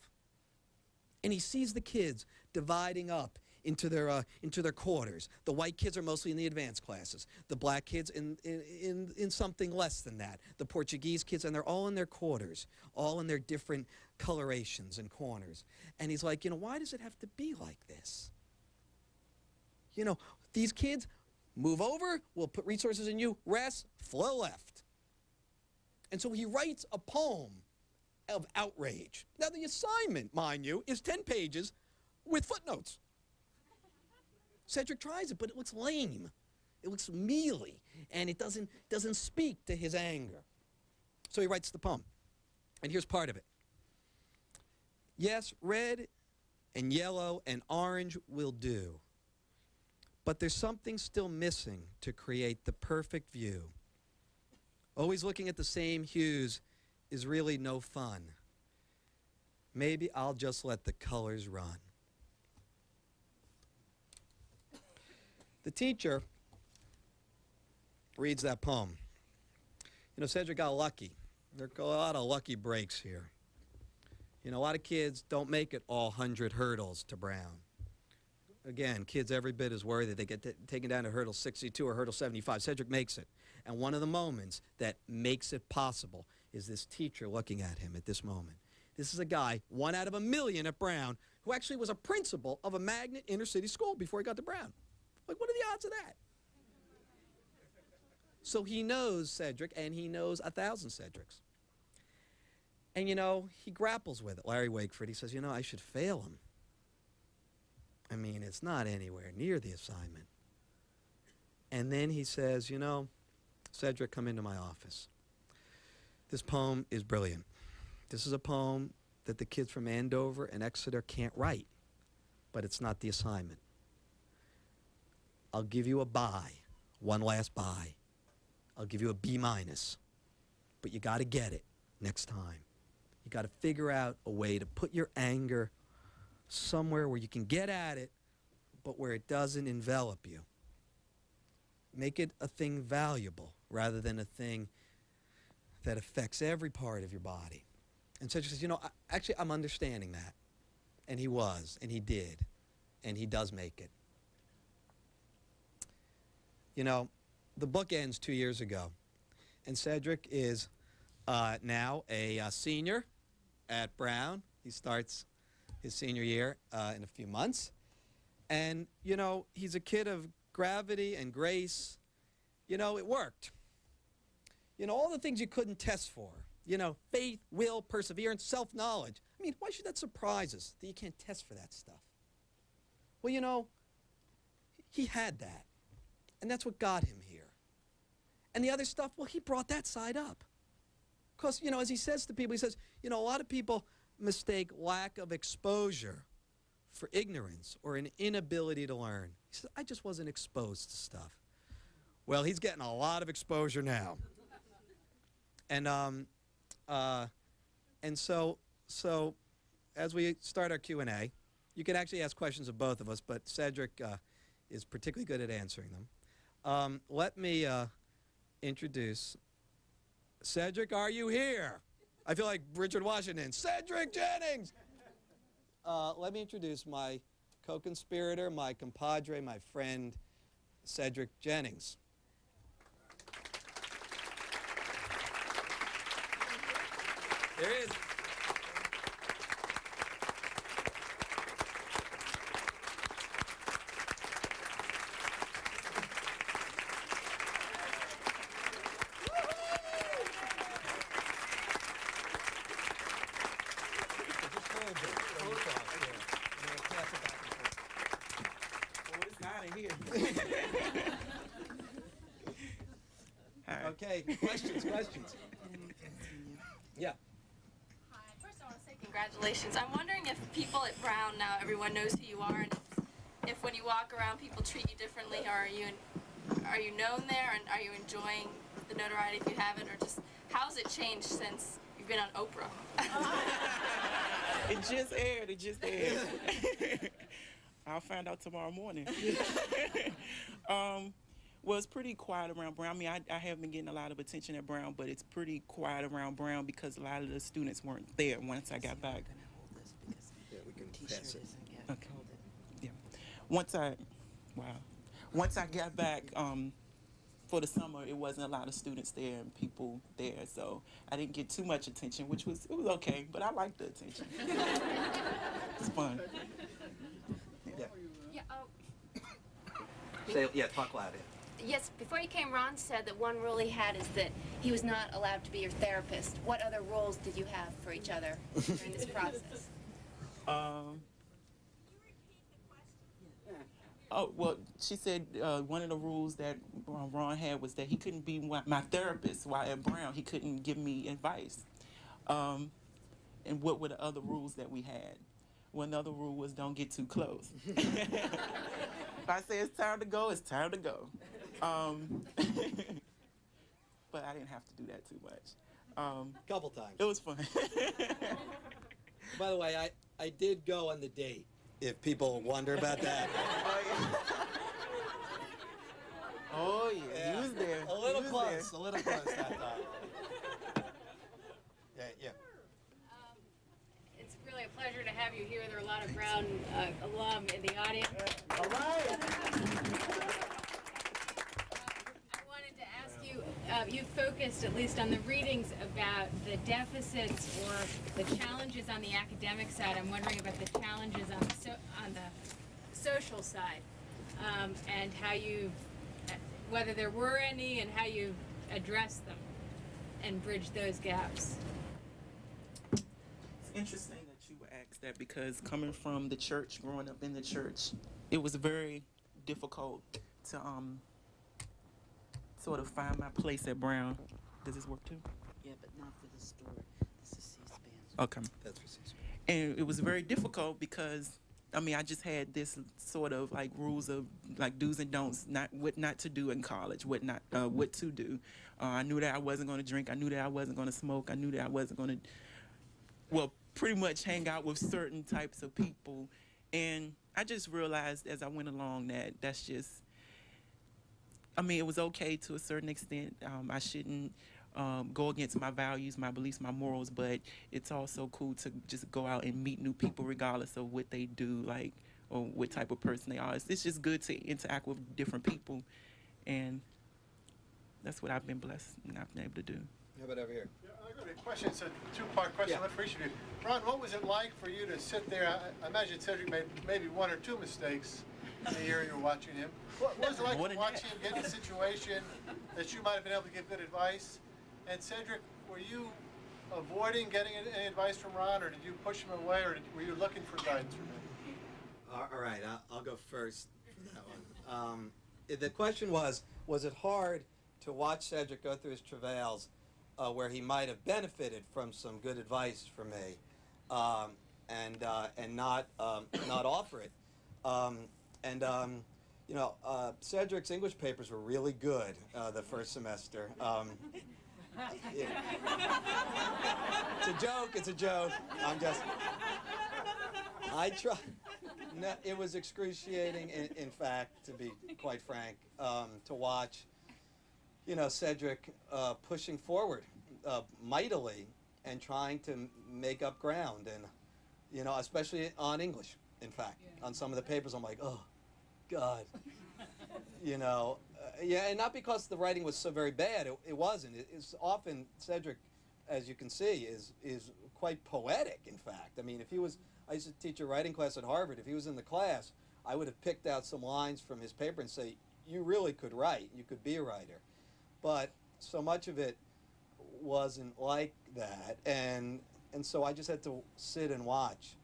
E: And he sees the kids dividing up into their quarters. The white kids are mostly in the advanced classes. The black kids in something less than that. The Portuguese kids, and they're all in their quarters, all in their different colorations and corners. And he's like, you know, why does it have to be like this? You know, these kids, move over, we'll put resources in you, rest, flow left. And so he writes a poem of outrage. Now the assignment, mind you, is 10 pages with footnotes. Cedric tries it, but it looks lame. It looks mealy, and it doesn't speak to his anger. So he writes the poem, and here's part of it. Yes, red and yellow and orange will do, but there's something still missing to create the perfect view. Always looking at the same hues is really no fun. Maybe I'll just let the colors run. The teacher reads that poem. You know, Cedric got lucky. There are a lot of lucky breaks here. You know, a lot of kids don't make it all 100 hurdles to Brown. Again, kids every bit as worthy. They get taken down to hurdle 62 or hurdle 75. Cedric makes it. And one of the moments that makes it possible is this teacher looking at him at this moment. This is a guy, 1 out of a million at Brown, who actually was a principal of a magnet inner city school before he got to Brown. Like, what are the odds of that? So he knows Cedric, and he knows 1,000 Cedrics. And, you know, he grapples with it. Larry Wakeford, he says, you know, I should fail him. I mean, it's not anywhere near the assignment. And then he says, you know, Cedric, come into my office. This poem is brilliant. This is a poem that the kids from Andover and Exeter can't write, but it's not the assignment. I'll give you a bye, one last bye. I'll give you a B-, but you got to get it next time. You got to figure out a way to put your anger somewhere where you can get at it, but where it doesn't envelop you. Make it a thing valuable rather than a thing that affects every part of your body. And Cedric says, you know, actually, I'm understanding that. And he was, and he did, and he does make it. You know, the book ends 2 years ago, and Cedric is now a senior at Brown. He starts his senior year in a few months. And, you know, he's a kid of gravity and grace. You know, it worked. You know, all the things you couldn't test for. You know, faith, will, perseverance, self-knowledge. I mean, why should that surprise us that you can't test for that stuff? Well, you know, he had that. And that's what got him here. And the other stuff, well, he brought that side up. Because, you know, as he says to people, he says, you know, a lot of people mistake lack of exposure for ignorance or an inability to learn. He says, I just wasn't exposed to stuff. Well, he's getting a lot of exposure now. And so as we start our Q&A, you can actually ask questions of both of us, but Cedric is particularly good at answering them. Let me introduce Cedric. Are you here? I feel like Richard Washington. Cedric Jennings! Let me introduce my co-conspirator, my compadre, my friend, Cedric Jennings. There he is. Okay, questions. Yeah.
F: Hi, first I want to say congratulations. I'm wondering if people at Brown now, everyone knows who you are, and if when you walk around people treat you differently, or are you known there, and are you enjoying the notoriety if you have it, or just how's it changed since you've been on Oprah?
G: It just aired. I'll find out tomorrow morning. Well, it's pretty quiet around Brown. I mean, I have been getting a lot of attention at Brown, but it's pretty quiet around Brown because a lot of the students weren't there once I got back.
E: Yeah, we can pass it.
G: Okay. Yeah. Once I got back for the summer, it wasn't a lot of students there and people there, so I didn't get too much attention, which was okay, but I liked the attention. It's fun.
E: Yeah. Talk loud.
H: Yes, before you came, Ron said that one rule he had is that he was not allowed to be your therapist. What other roles did you have for each other during this process?
G: Oh, well, she said one of the rules that Ron had was that he couldn't be my therapist while at Brown. He couldn't give me advice. And what were the other rules that we had? Well, another rule was don't get too close. If I say it's time to go, it's time to go. But I didn't have to do that too much.
E: Couple times.
G: It was fun.
E: By the way, I did go on the date, if people wonder about that.
G: Oh, yeah. He was there.
E: A little
G: He was
E: close.
G: there.
E: A little close that time. Yeah.
I: It's really a pleasure to have you here. There are a lot of Brown alum in the audience.
E: All right.
I: I wanted to ask you, you've focused, at least on the readings, about the deficits or the challenges on the academic side. I'm wondering about the challenges on the social side, and how you've, whether there were any, and how you've addressed them and bridged those gaps.
G: It's interesting that you would ask that, because coming from the church, growing up in the church, it was very difficult to sort of find my place at Brown. Does this work too?
B: Yeah, but not for the store. This is C-SPAN.
G: Okay.
D: That's for C-SPAN.
G: And it was very difficult because, I mean, I just had this sort of like rules of like do's and don'ts, what not to do in college, what to do. I knew that I wasn't going to drink. I knew that I wasn't going to smoke. I knew that I wasn't going to, well, pretty much hang out with certain types of people. And I just realized as I went along that that's just, I mean, it was okay to a certain extent. I shouldn't go against my values, my beliefs, my morals, but it's also cool to just go out and meet new people regardless of what they do, like, or what type of person they are. It's just good to interact with different people, and that's what I've been blessed and I've been able to do.
D: How about over here?
C: Yeah, I got a question. It's a two-part question.
D: Yeah.
C: For each of you. Ron, what was it like for you to sit there? I imagine Cedric made maybe one or two mistakes in the year you were watching him. What was it like
G: More
C: to
G: than
C: watch
G: that.
C: him get in a situation that you might have been able to give good advice? And Cedric, were you avoiding getting any advice from Ron, or did you push him away, or were you looking for guidance from him?
D: All right, I'll go first for that one. The question was it hard to watch Cedric go through his travails where he might have benefited from some good advice from me and not offer it? You know, Cedric's English papers were really good the first semester. Yeah. It's a joke. I try. No, it was excruciating, in fact, to be quite frank, to watch, you know, Cedric pushing forward mightily and trying to make up ground, and, you know, especially on English, in fact. On some of the papers, I'm like, oh, God. You know, yeah, and not because the writing was so very bad. It wasn't. It's often, Cedric, as you can see, is quite poetic, in fact. I mean, if he was, I used to teach a writing class at Harvard. If he was in the class, I would have picked out some lines from his paper and say, you really could write. You could be a writer. But so much of it wasn't like that. And so I just had to sit and watch.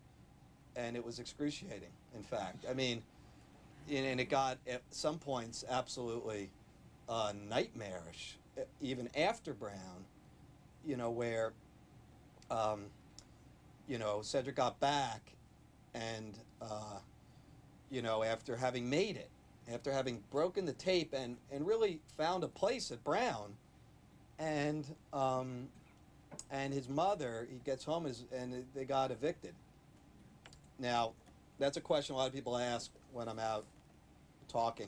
D: And it was excruciating, in fact. I mean, and it got, at some points, absolutely nightmarish, even after Brown, you know, where, you know, Cedric got back and, you know, after having made it, after having broken the tape and really found a place at Brown, and his mother, he gets home and they got evicted. Now, that's a question a lot of people ask when I'm out talking.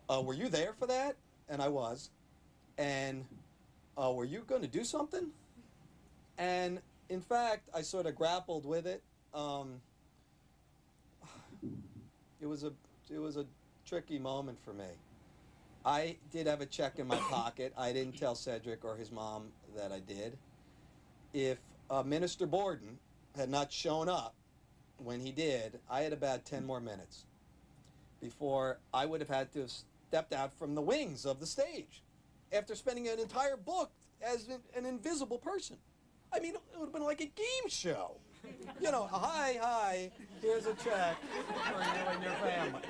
D: Were you there for that? And I was. And were you going to do something? And in fact, I sort of grappled with it. It was a tricky moment for me. I did have a check in my pocket. I didn't tell Cedric or his mom that I did. If Minister Borden had not shown up when he did, I had about 10 more minutes before I would have had to have stepped out from the wings of the stage after spending an entire book as an invisible person. I mean, it would have been like a game show. You know, hi, here's a check for you and your family.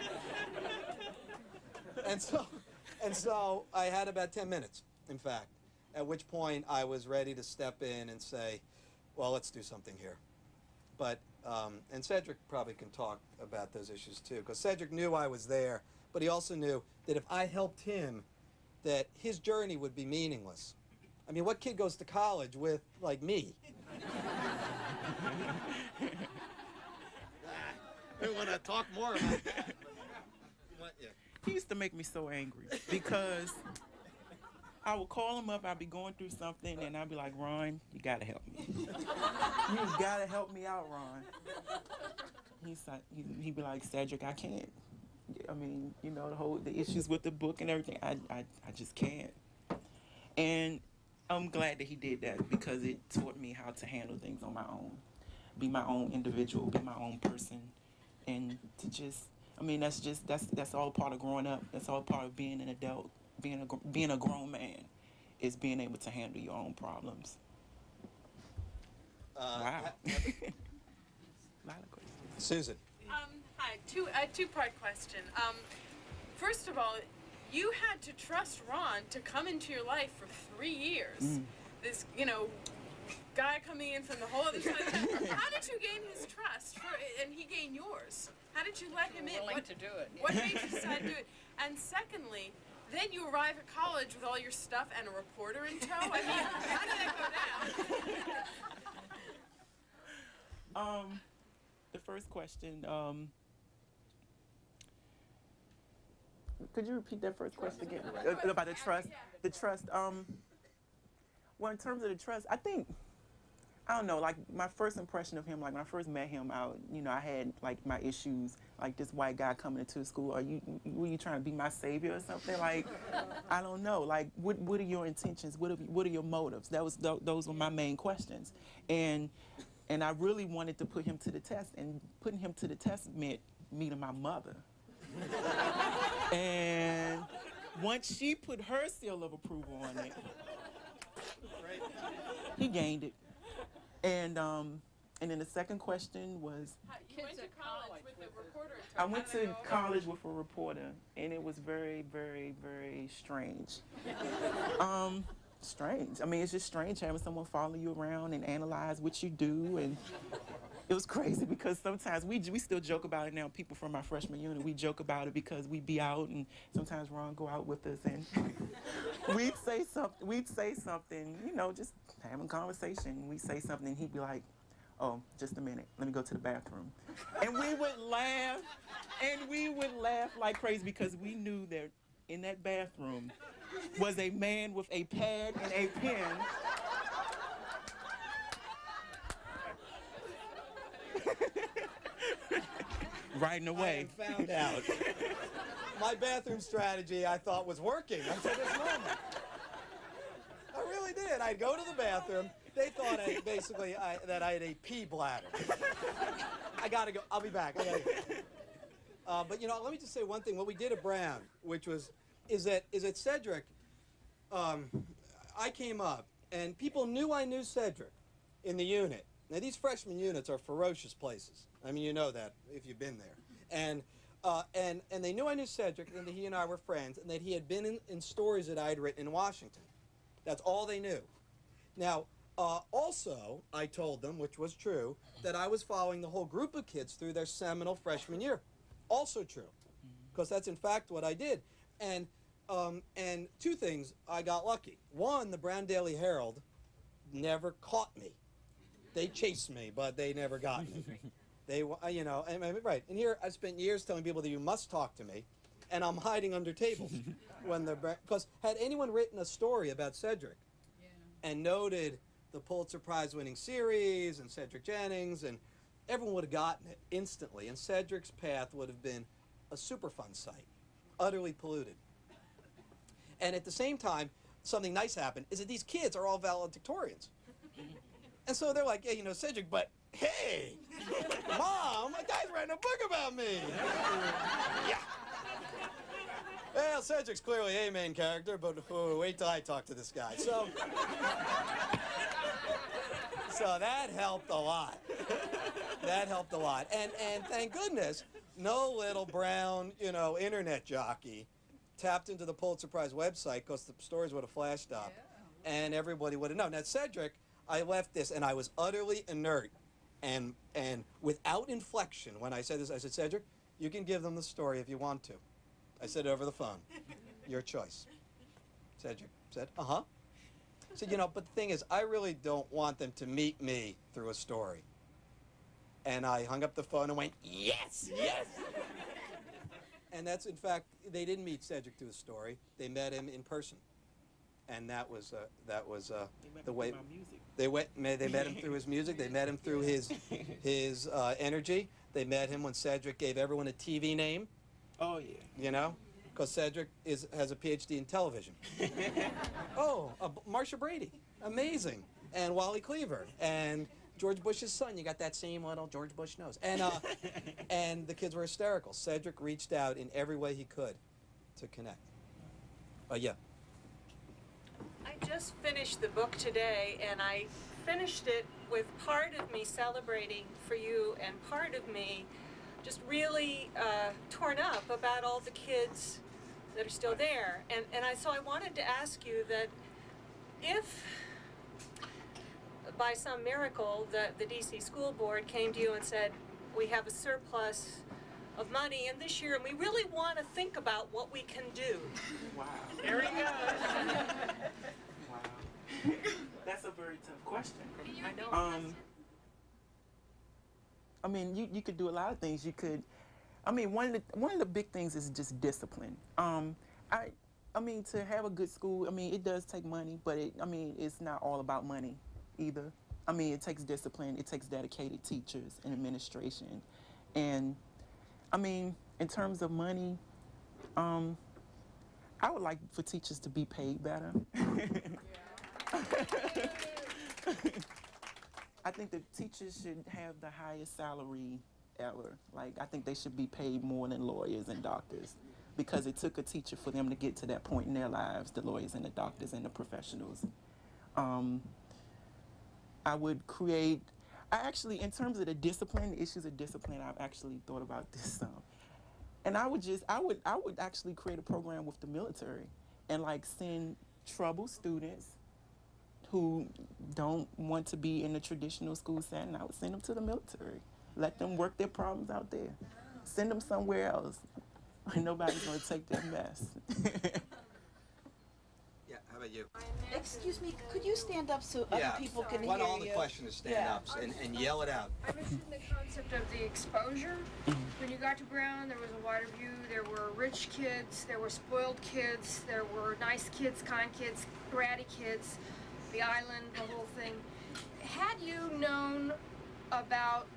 D: And so I had about 10 minutes, in fact, at which point I was ready to step in and say, well, let's do something here. But, and Cedric probably can talk about those issues too, because Cedric knew I was there, but he also knew that if I helped him, that his journey would be meaningless. I mean, what kid goes to college with, like, me? I want to talk more about that. Yeah.
G: He used to make me so angry because I would call him up, I'd be going through something, and I'd be like, Ron, you gotta help me. You gotta help me out, Ron. He'd be like, Cedric, I can't. I mean, you know, the issues with the book and everything, I just can't. And I'm glad that he did that because it taught me how to handle things on my own, be my own individual, be my own person, and to just, I mean, that's all part of growing up. That's all part of being an adult, being a grown man, is being able to handle your own problems. Wow. A lot of questions.
D: Susan.
J: Hi, two-part question. First of all, you had to trust Ron to come into your life for 3 years. This, guy coming in from the whole other side. How did you gain his trust, and he gained yours? How did you let him in?
K: Willing to do it.
J: What made you decide to do it? And secondly, then you arrive at college with all your stuff and a reporter in tow. I mean, how did that go down?
G: The first question. Could you repeat that first question again? About the trust. The trust. Well, in terms of the trust, I think, I don't know, like my first impression of him, like when I first met him out, I had like my issues, like this white guy coming into the school. Were you trying to be my savior or something? Like, I don't know. Like, what are your intentions? What are your motives? Those were my main questions, and I really wanted to put him to the test, and putting him to the test meant meeting my mother. And once she put her seal of approval on it, he gained it. And then the second question was,
J: You went to college with a reporter in tow.
G: I went to college with a reporter, and it was very, very, very strange. Strange. I mean, it's just strange having someone follow you around and analyze what you do, and it was crazy because sometimes we still joke about it now. People from our freshman unit, we joke about it because we be out, and sometimes Ron go out with us, and we'd say something, just having conversation. We'd say something, and he'd be like, "Oh, just a minute, let me go to the bathroom," and we would laugh like crazy because we knew that in that bathroom was a man with a pad and a pen. Writing away.
D: I found out. My bathroom strategy I thought was working until this moment. I really did. I'd go to the bathroom. They thought that I had a pee bladder. I gotta go. I'll be back. I gotta go. But let me just say one thing. What we did at Brown, is that Cedric, I came up and people knew I knew Cedric in the unit. Now these freshman units are ferocious places. I mean, you know that if you've been there. And they knew I knew Cedric, and that he and I were friends, and that he had been in stories that I had written in Washington. That's all they knew. Now, also, I told them, which was true, that I was following the whole group of kids through their seminal freshman year. Also true, because that's in fact what I did. And two things, I got lucky. One, the Brown Daily Herald never caught me. They chased me, but they never got me. They, right. And here I spent years telling people that you must talk to me, and I'm hiding under tables because had anyone written a story about Cedric and noted the Pulitzer Prize winning series and Cedric Jennings, and everyone would have gotten it instantly, and Cedric's path would have been a Superfund site, utterly polluted. And at the same time, something nice happened, is that these kids are all valedictorians. And so they're like, yeah, Cedric, but hey, Mom, a guy's writing a book about me. Yeah. Well, Cedric's clearly a main character, but wait till I talk to this guy. So that helped a lot. That helped a lot. And thank goodness, no little brown, internet jockey tapped into the Pulitzer Prize website, because the stories would have flashed up, and everybody would have known. Now, Cedric, I left this, and I was utterly inert and without inflection when I said this. I said, Cedric, you can give them the story if you want to. I said it over the phone. Your choice. Cedric said, uh-huh. I said, but the thing is, I really don't want them to meet me through a story. And I hung up the phone and went, yes, yes! And that's, in fact, they didn't meet Cedric through a story. They met him in person. And that was the way they met him through his music. They met him through his energy. They met him when Cedric gave everyone a TV name.
G: Oh yeah.
E: because Cedric has a PhD in television. Oh, Marsha Brady, amazing, and Wally Cleaver, and George Bush's son. You got that same little George Bush nose, and the kids were hysterical. Cedric reached out in every way he could to connect. Yeah.
K: I just finished the book today, and I finished it with part of me celebrating for you and part of me just really torn up about all the kids that are still there. So I wanted to ask you that if by some miracle the DC School Board came to you and said, we have a surplus of money in this year and we really want to think about what we can do.
G: Wow.
K: There he goes.
G: Wow. That's a very tough question.
K: I know.
G: I mean, you could do a lot of things. You could, I mean, one of the big things is just discipline. I mean, to have a good school, I mean, it does take money, but it's not all about money either. I mean, it takes discipline. It takes dedicated teachers and administration. And, I mean, in terms of money, I would like for teachers to be paid better. I think the teachers should have the highest salary ever. Like, I think they should be paid more than lawyers and doctors because it took a teacher for them to get to that point in their lives, the lawyers and the doctors and the professionals. I would create, in terms of the discipline, the issues of discipline, I've actually thought about this some. And I would actually create a program with the military and like send troubled students who don't want to be in the traditional school setting. I would send them to the military. Let them work their problems out there. Send them somewhere else. Nobody's gonna take their mess.
D: Yeah, how about you?
B: Excuse me, could you stand up so other people can hear you?
D: All the questions stand up and yell it out.
L: I'm interested in the concept of the exposure. When you got to Brown, there was a wider view. There were rich kids, there were spoiled kids, there were nice kids, kind kids, bratty kids, the island, the whole thing. Had you known about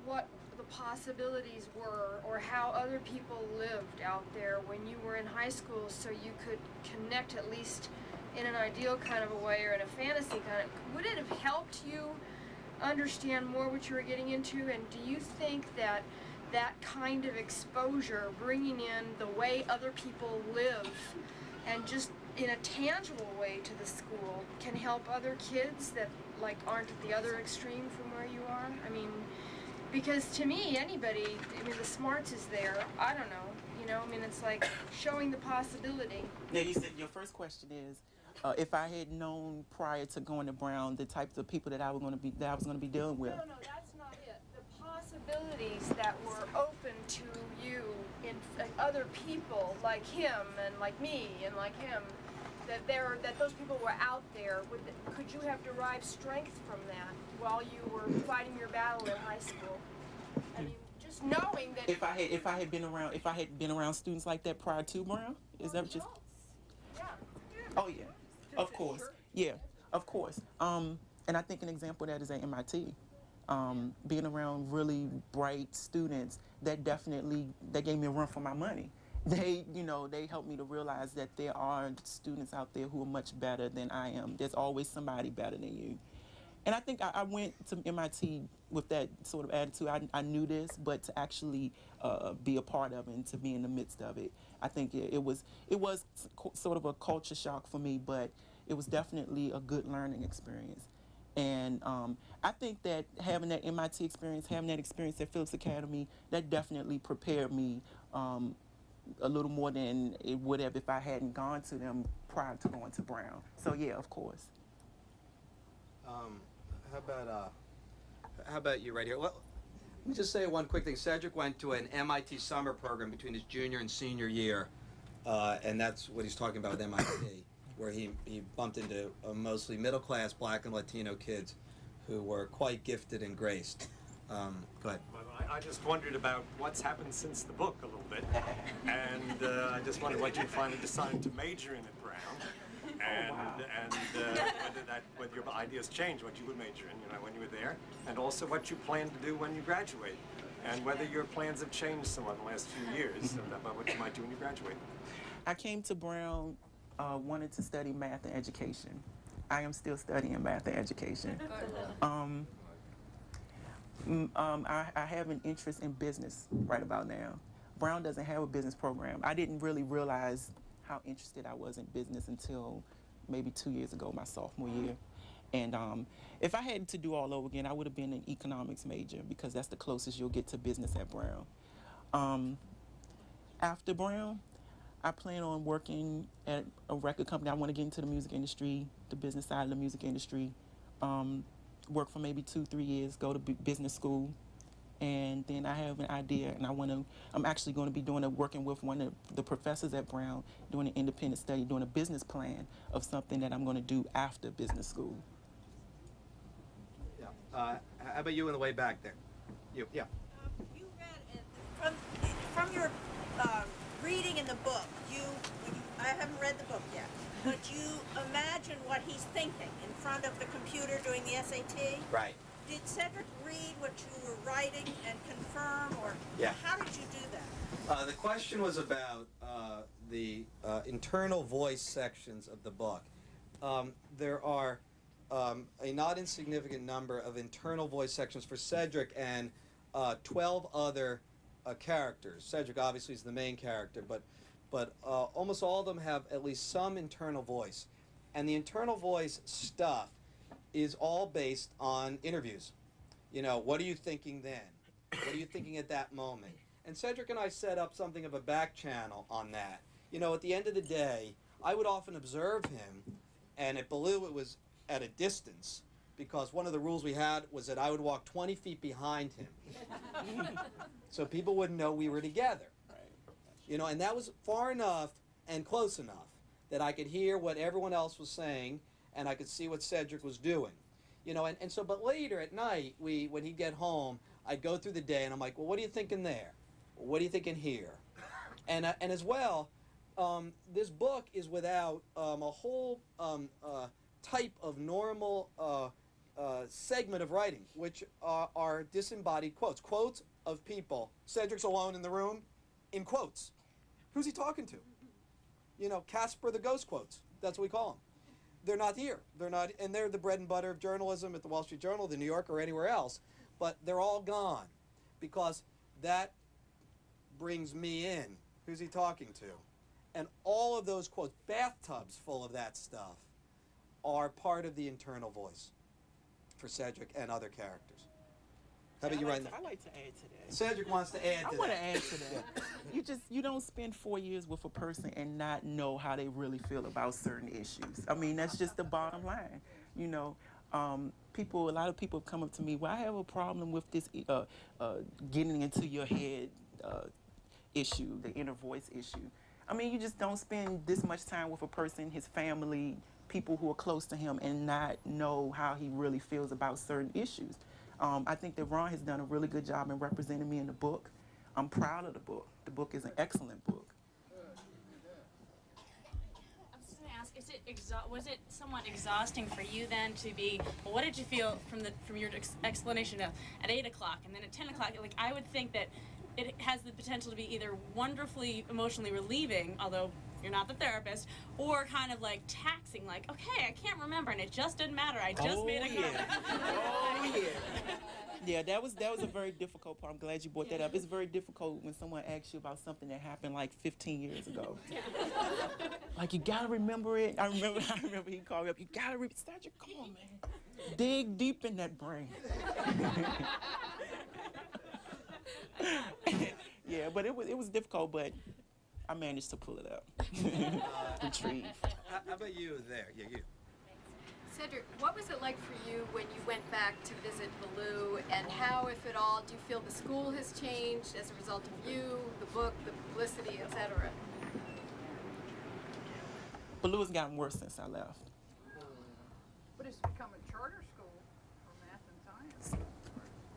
L: what the possibilities were or how other people lived out there when you were in high school so you could connect at least in an ideal kind of a way or in a fantasy kind of, would it have helped you understand more what you were getting into? And do you think that that kind of exposure, bringing in the way other people live and just in a tangible way to the school can help other kids that like aren't at the other extreme from where you are? I mean, because to me, anybody, I mean, the smarts is there. I don't know, you know, I mean, it's like showing the possibility.
G: Now, you said your first question is, if I had known prior to going to Brown the types of people that I was going to be dealing with.
L: No, that's not it. The possibilities that were open to you in other people like him and like me and like him, that those people were out there. Could you have derived strength from that while you were fighting your battle in high school? I mean, just knowing that. If
G: I had been around students like that prior to Brown, is that just?
L: Yeah.
G: Oh yeah, of course. Yeah, of course. And I think an example of that is at MIT. Being around really bright students, that gave me a run for my money. They helped me to realize that there are students out there who are much better than I am. There's always somebody better than you. And I think I went to MIT with that sort of attitude. I knew this, but to actually be a part of it and to be in the midst of it, I think it was sort of a culture shock for me, but it was definitely a good learning experience. And I think that having that MIT experience, having that experience at Phillips Academy, that definitely prepared me a little more than it would have if I hadn't gone to them prior to going to Brown. So yeah, of course.
D: How about you right here? Well, let me just say one quick thing. Cedric went to an MIT summer program between his junior and senior year, and that's what he's talking about with MIT, where he bumped into mostly middle-class Black and Latino kids who were quite gifted and graced. Go ahead.
M: Well, I just wondered about what's happened since the book a little bit, and I just wondered what you finally decided to major in at Brown, and whether your ideas changed, what you would major in, when you were there, and also what you plan to do when you graduate. and whether your plans have changed somewhat in the last few years about what you might do when you graduate.
G: I came to Brown wanted to study math and education. I am still studying math and education. I have an interest in business right about now. Brown doesn't have a business program. I didn't really realize how interested I was in business until maybe 2 years ago, my sophomore year. And if I had to do all over again, I would have been an economics major because that's the closest you'll get to business at Brown. After Brown, I plan on working at a record company. I want to get into the music industry, the business side of the music industry, work for maybe 2-3 years, go to business school, and then I have an idea, and I'm actually going to be working with one of the professors at Brown, doing an independent study, doing a business plan of something that I'm going to do after business school.
D: Yeah. How about you in the way back there? You, yeah.
N: You read from your reading in the book. I haven't read the book yet, but you imagine what he's thinking in front of the computer doing the SAT.
D: Right.
N: Did Cedric read what you were writing and confirm, or how did you do that?
D: The question was about the internal voice sections of the book. There are a not insignificant number of internal voice sections for Cedric and 12 other characters. Cedric obviously is the main character, but almost all of them have at least some internal voice. And the internal voice stuff is all based on interviews. You know, what are you thinking then? What are you thinking at that moment? And Cedric and I set up something of a back channel on that. You know, at the end of the day, I would often observe him, and at Ballou it was at a distance, because one of the rules we had was that I would walk 20 feet behind him. So people wouldn't know we were together. You know, and that was far enough and close enough that I could hear what everyone else was saying, and I could see what Cedric was doing. You know, and so, but later at night, when he'd get home, I'd go through the day, and I'm like, well, what are you thinking there? What are you thinking here? And as well, this book is without a whole type of normal segment of writing, which are disembodied quotes. Quotes of people. Cedric's alone in the room, in quotes. Who's he talking to? You know, Casper the Ghost quotes. That's what we call them. They're not here. They're not, and they're the bread and butter of journalism at the Wall Street Journal, the New Yorker, or anywhere else. But they're all gone because that brings me in. Who's he talking to? And all of those quotes, bathtubs full of that stuff, are part of the internal voice for Cedric and other characters. How about you right now?
G: I like to add to that.
D: Cedric wants to add to that.
G: I want to add to that. You don't spend 4 years with a person and not know how they really feel about certain issues. I mean, that's just the bottom line. You know, a lot of people come up to me, well, I have a problem with this getting into your head issue, the inner voice issue. I mean, you just don't spend this much time with a person, his family, people who are close to him, and not know how he really feels about certain issues. I think that Ron has done a really good job in representing me in the book. I'm proud of the book. The book is an excellent book.
F: I was just going to ask, was it somewhat exhausting for you then to be, well, what did you feel from your explanation of at 8 o'clock and then at 10 o'clock? Like, I would think that it has the potential to be either wonderfully emotionally relieving, although you're not the therapist, or kind of like taxing, like, okay, I can't remember, and it just didn't matter. I just made a comment.
G: Oh, yeah. Yeah, that was a very difficult part. I'm glad you brought that up. It's very difficult when someone asks you about something that happened like 15 years ago. Like, you gotta remember it. I remember he called me up. You gotta remember. Cedric, come on, man. Dig deep in that brain. Yeah, but it was difficult, but I managed to pull it up. Retrieve.
D: How about you there? Yeah, you.
L: Cedric, what was it like for you when you went back to visit Ballou, and how, if at all, do you feel the school has changed as a result of you, the book, the publicity, etc.?
G: Ballou has gotten worse since I left.
O: But it's become a charter school for math and science.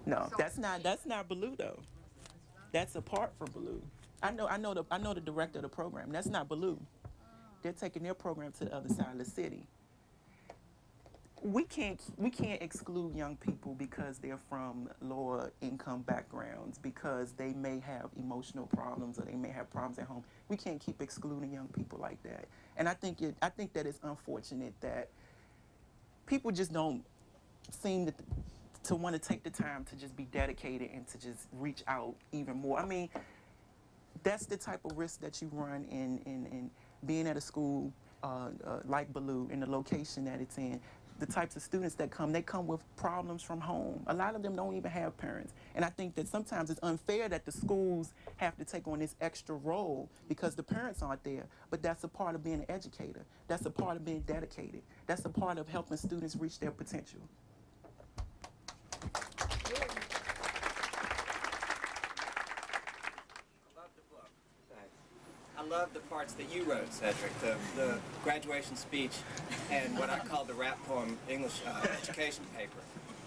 G: No, that's not Ballou though. That's apart from Ballou. I know the director of the program. That's not Ballou. They're taking their program to the other side of the city. we can't exclude young people because they're from lower income backgrounds, because they may have emotional problems or they may have problems at home. We can't keep excluding young people like that. And I think that it's unfortunate that people just don't seem to want to take the time to just be dedicated and to just reach out even more. I mean, that's the type of risk that you run in being at a school like Ballou, in the location that it's in. The types of students that come, they come with problems from home. A lot of them don't even have parents. And I think that sometimes it's unfair that the schools have to take on this extra role because the parents aren't there. But that's a part of being an educator. That's a part of being dedicated. That's a part of helping students reach their potential.
P: I love the parts that you wrote, Cedric, the graduation speech and what I call the rap poem English education paper.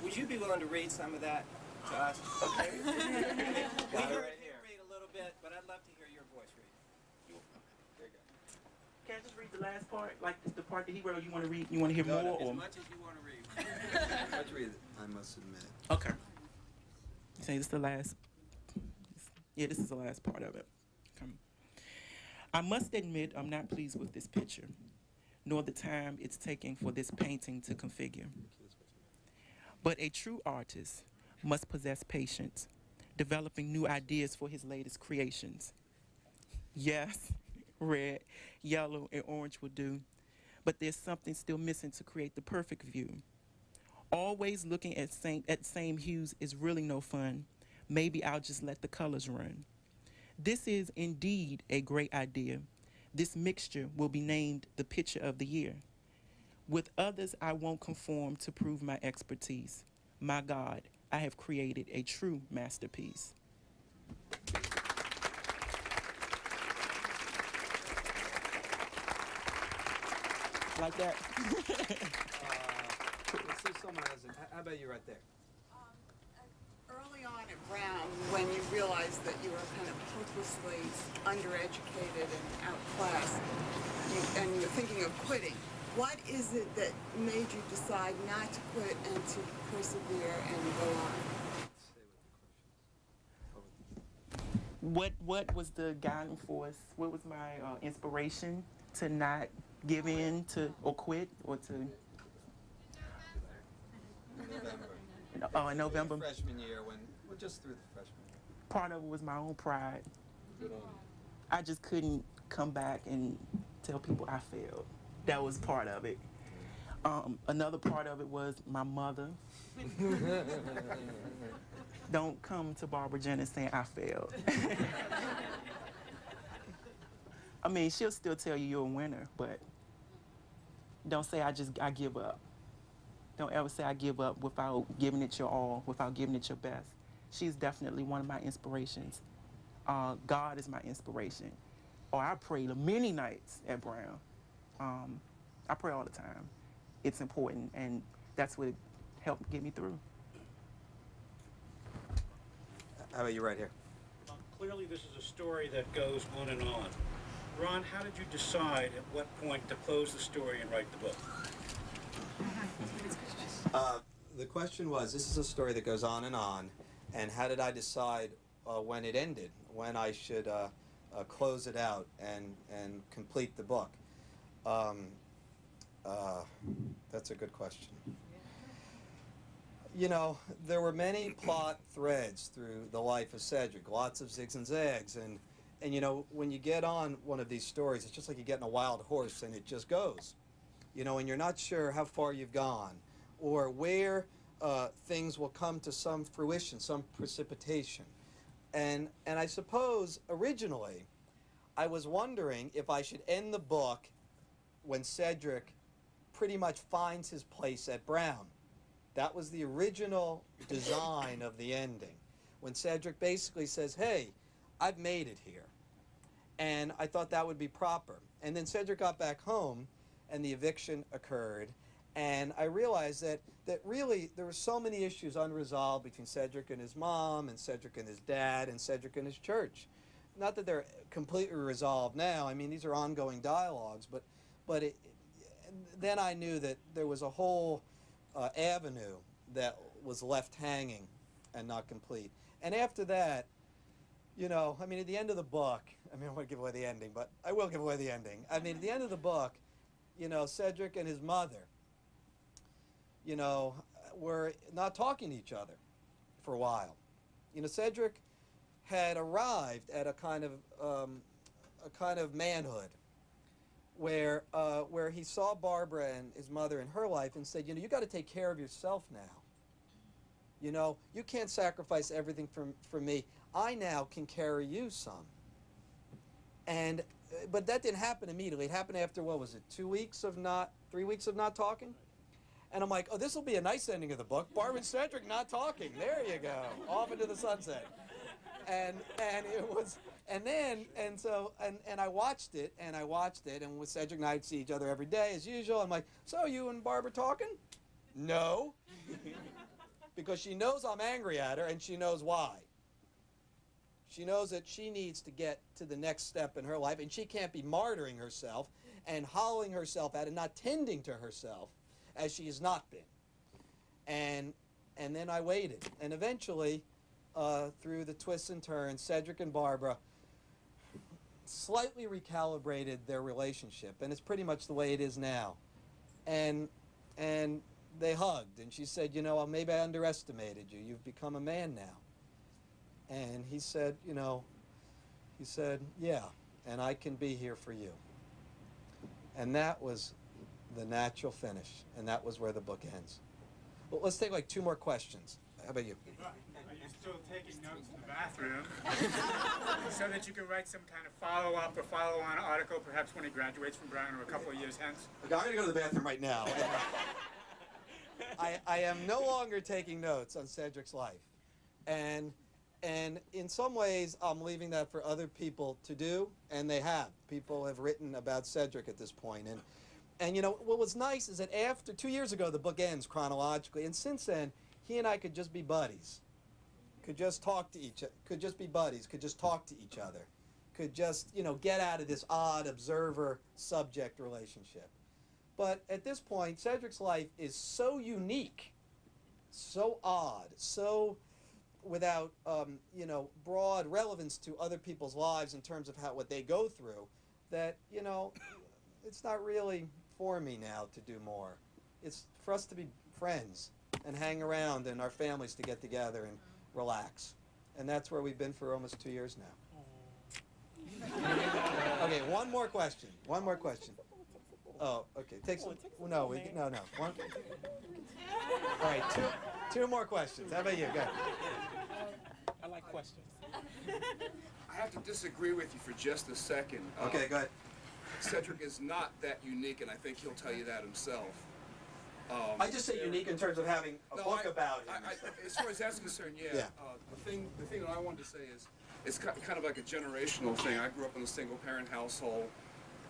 P: Would you be willing to read some of that to us? Okay. We heard you read a little bit, but I'd love to hear your voice read. Very good.
G: Can I just read the last part, like the part that he wrote? You want to read? You want to hear more?
P: As
G: or?
P: much as you want to read.
D: Let's read it, I must admit.
G: Okay. You say this is the last? Yeah, this is the last part of it. Come. I must admit I'm not pleased with this picture, nor the time it's taking for this painting to configure. But a true artist must possess patience, developing new ideas for his latest creations. Yes, red, yellow, and orange will do, but there's something still missing to create the perfect view. Always looking at same hues is really no fun. Maybe I'll just let the colors run. This is indeed a great idea. This mixture will be named the picture of the year. With others, I won't conform to prove my expertise. My God, I have created a true masterpiece. Like that.
D: Let's see someone else. How about you right there?
O: Early on at Brown, when you realized that you were kind of hopelessly undereducated and outclassed, and you were thinking of quitting, what is it that made you decide not to quit and to persevere and go on?
G: What was the guiding force? What was my inspiration to not give in to or quit or to? In November.
D: Freshman year, we're just through the freshman year.
G: Part of it was my own pride.
D: Good on you.
G: I just couldn't come back and tell people I failed. That was part of it. Another part of it was my mother. Don't come to Barbara Jennings saying I failed. I mean, she'll still tell you you're a winner, but don't say I give up. Don't ever say I give up without giving it your all, without giving it your best. She's definitely one of my inspirations. God is my inspiration. I pray many nights at Brown. I pray all the time. It's important, and that's what helped get me through.
D: How about you right here?
Q: Clearly this is a story that goes on and on. Ron, how did you decide at what point to close the story and write the book?
D: The question was, this is a story that goes on, and how did I decide when it ended, when I should close it out and complete the book? That's a good question. You know, there were many plot threads through the life of Cedric, lots of zigs and zags, and you know, when you get on one of these stories, it's just like you get in a wild horse and it just goes. You know, and you're not sure how far you've gone or where things will come to some fruition, some precipitation. And I suppose originally I was wondering if I should end the book when Cedric pretty much finds his place at Brown. That was the original design of the ending, when Cedric basically says, hey, I've made it here. And I thought that would be proper. And then Cedric got back home, and the eviction occurred, and I realized that really there were so many issues unresolved between Cedric and his mom, and Cedric and his dad, and Cedric and his church. Not that they're completely resolved now. I mean, these are ongoing dialogues, but then I knew that there was a whole
E: avenue that was left hanging and not complete. And after that, you know, I mean, at the end of the book, I mean, I don't want to give away the ending, but I will give away the ending. I mean, at the end of the book, you know, Cedric and his mother, you know, were not talking to each other for a while. You know, Cedric had arrived at a kind of manhood where he saw Barbara and his mother in her life and said, you know, you got to take care of yourself now. You know, you can't sacrifice everything for me. I now can carry you some. And, but that didn't happen immediately. It happened after, what was it, 3 weeks of not talking? And I'm like, oh, this will be a nice ending of the book. Barbara and Cedric not talking. There you go. Off into the sunset. And it was, and I watched it, and with Cedric and I'd see each other every day as usual. I'm like, so you and Barbara talking? No. Because she knows I'm angry at her, and she knows why. She knows that she needs to get to the next step in her life, and she can't be martyring herself and hollowing herself out and not tending to herself as she has not been. And then I waited, and eventually, through the twists and turns, Cedric and Barbara slightly recalibrated their relationship, and it's pretty much the way it is now. And they hugged, and she said, you know, maybe I underestimated you. You've become a man now. And he said, you know, yeah, and I can be here for you. And that was the natural finish, and that was where the book ends. Well, let's take like 2 more questions. How about you?
R: Are you still taking notes in the bathroom so that you can write some kind of follow-up or follow-on article, perhaps when he graduates from Brown or a couple of years hence?
E: Okay, I'm going to go to the bathroom right now. I am no longer taking notes on Cedric's life. And in some ways, I'm leaving that for other people to do, and they have. People have written about Cedric at this point. And you know, what was nice is that after 2 years ago, the book ends chronologically, and since then, he and I could just be buddies. Could just talk to each other, could just be buddies, could just talk to each other. Could just, you know, get out of this odd observer-subject relationship. But at this point, Cedric's life is so unique, so odd, so without, you know, broad relevance to other people's lives in terms of what they go through, that, you know, it's not really for me now to do more. It's for us to be friends and hang around and our families to get together and relax. And that's where we've been for almost 2 years now. Okay, one more question. Oh, okay. Take some. No. One. All right, two more questions. How about you? Go ahead.
R: I like questions.
S: I have to disagree with you for just a second.
E: Okay, go ahead.
S: Cedric is not that unique, and I think he'll tell you that himself.
E: I just say unique in terms of having a book about him.
S: As far as that's concerned, yeah. The thing that I wanted to say is, it's kind of like a generational thing. I grew up in a single-parent household,